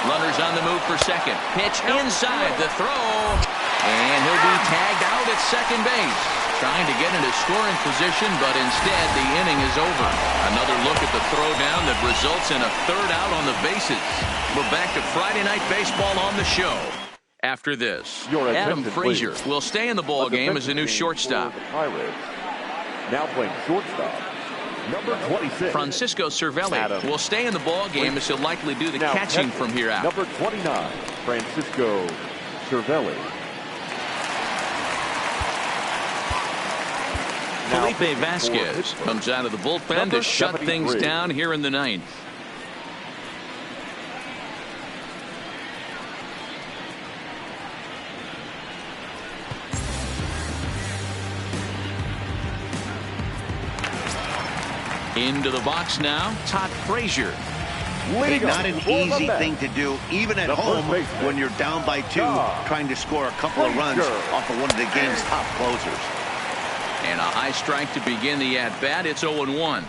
Runners on the move for second. Pitch inside the throw. And he'll be tagged out at second base. Trying to get into scoring position, but instead the inning is over. Another look at the throwdown that results in a 3rd out on the bases. We're back to Friday Night Baseball on the show. after this. Your Adam attention, Frazier please. will stay in the ball game as a new shortstop. Pirates. Now playing shortstop, number 26. Francisco Cervelli Adam will stay in the ball game as he'll likely do the Now catching catching, from here out. Number 29, Francisco Cervelli. Now Felipe Vasquez comes out of the bullpen Number to shut 73. things down here in the ninth. Into the box now, Todd Frazier. Leading Not an off for the easy Mets. thing to do, even at The home, first baseman, when you're down by 2, Todd trying to score a couple of runs Frazier. off of one of the game's top closers. And a high strike to begin the at-bat. It's 0-1.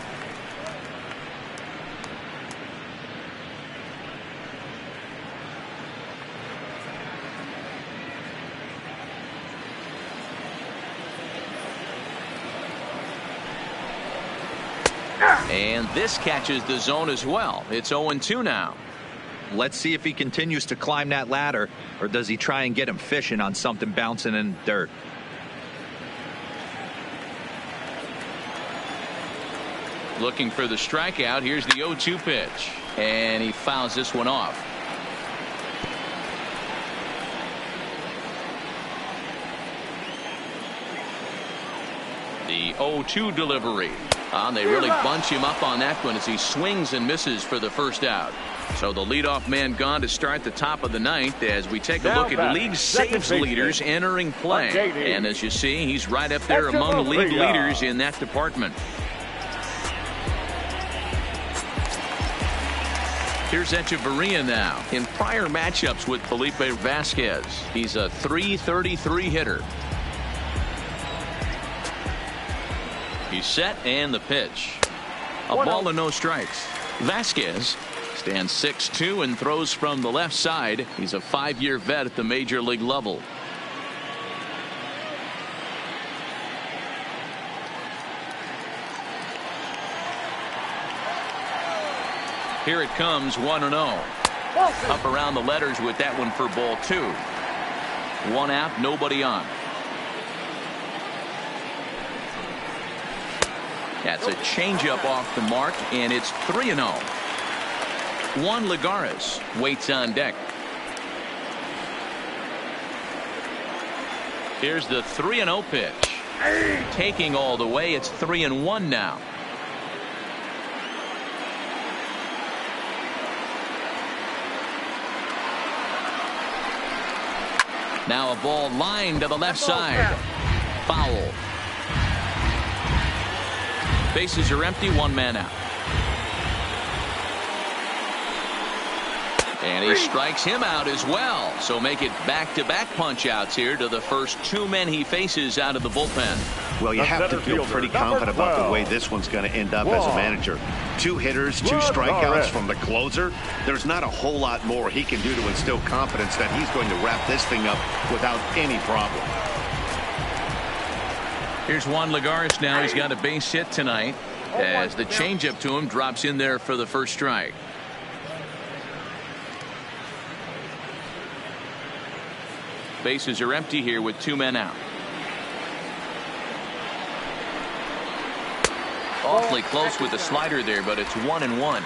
And this catches the zone as well. It's 0-2 now. Let's see if he continues to climb that ladder, or does he try and get him fishing on something bouncing in the dirt. Looking for the strikeout. Here's the 0-2 pitch. And he fouls this one off. The 0-2 delivery. They really bunch him up on that one as he swings and misses for the first out. So the leadoff man gone to start the top of the ninth as we take a Now look at batting, league second saves baseman, leaders entering play. JD. And as you see, he's right up there among the league Echeverria. leaders in that department. Here's Echeverria now. In prior matchups with Felipe Vasquez, he's a .333 hitter. He's set and the pitch. A ball and no strikes. Vasquez stands 6'2" and throws from the left side. He's a 5-year vet at the major league level. Here it comes, 1-0. Up around the letters with that one for ball 2. 1 out, nobody on. That's a changeup off the mark, and it's 3-0. Juan Lagares waits on deck. Here's the 3-0 pitch. Taking all the way, it's 3-1 now. Now a ball lined to the left side. Foul. Bases are empty, 1 man out. And he strikes him out as well. So make it back-to-back punch-outs here to the first 2 men he faces out of the bullpen. Well, you The have to center feel fielder, pretty number confident about the 12. way this one's going to end up as a manager. 2 hitters, 2 strikeouts from the closer. There's not a whole lot more he can do to instill confidence that he's going to wrap this thing up without any problem. Here's Juan Lagares now. He's got a base hit tonight as the changeup to him drops in there for the first strike. Bases are empty here with 2 men out. Awfully close with the slider there, but it's 1-1.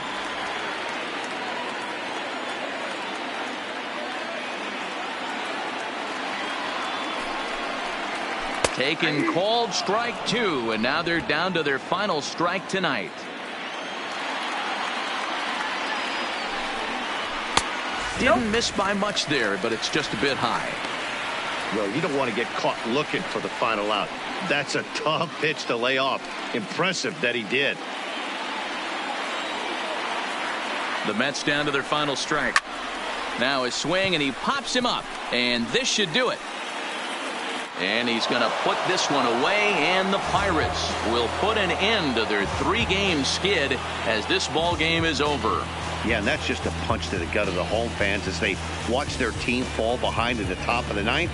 Taken, called, strike 2, and now they're down to their final strike tonight. Didn't miss by much there, but it's just a bit high. Well, you don't want to get caught looking for the final out. That's a tough pitch to lay off. Impressive that he did. The Mets down to their final strike. Now a swing, and he pops him up, and this should do it. And he's going to put this one away, and the Pirates will put an end to their 3-game skid as this ball game is over. Yeah, and that's just a punch to the gut of the home fans as they watch their team fall behind in the top of the ninth.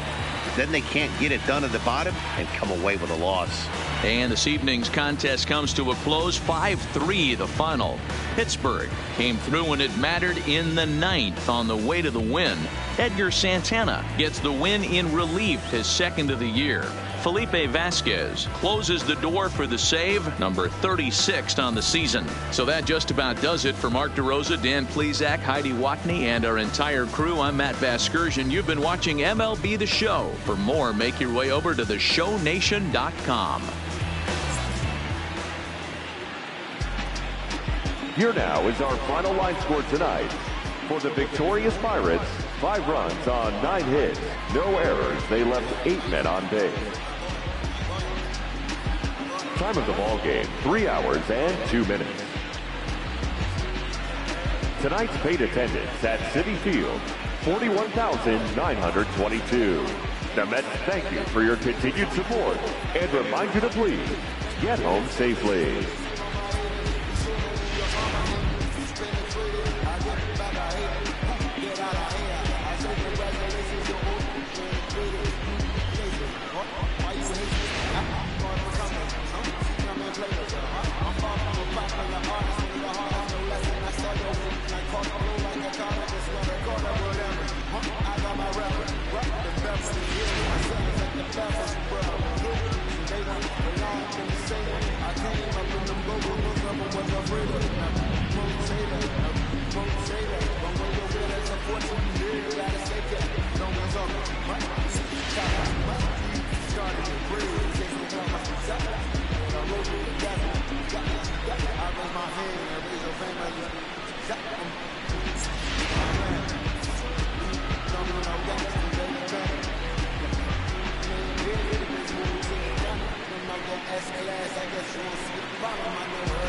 Then they can't get it done at the bottom and come away with a loss. And this evening's contest comes to a close, 5-3 the final. Pittsburgh came through when it mattered in the 9th on the way to the win. Edgar Santana gets the win in relief, his 2nd of the year. Felipe Vasquez closes the door for the save, number 36 on the season. So that just about does it for Mark DeRosa, Dan Plesac, Heidi Watney, and our entire crew. I'm Matt Vasgersian. You've been watching MLB The Show. For more, make your way over to theshownation.com. Here now is our final line score tonight. For the victorious Pirates, 5 runs on 9 hits, no errors. They left 8 men on base. Time of the ball game, 3 hours and 2 minutes. Tonight's paid attendance at Citi Field, 41,922. The Mets thank you for your continued support and remind you to please get home safely. S-class, I guess you won't see the bottom. I know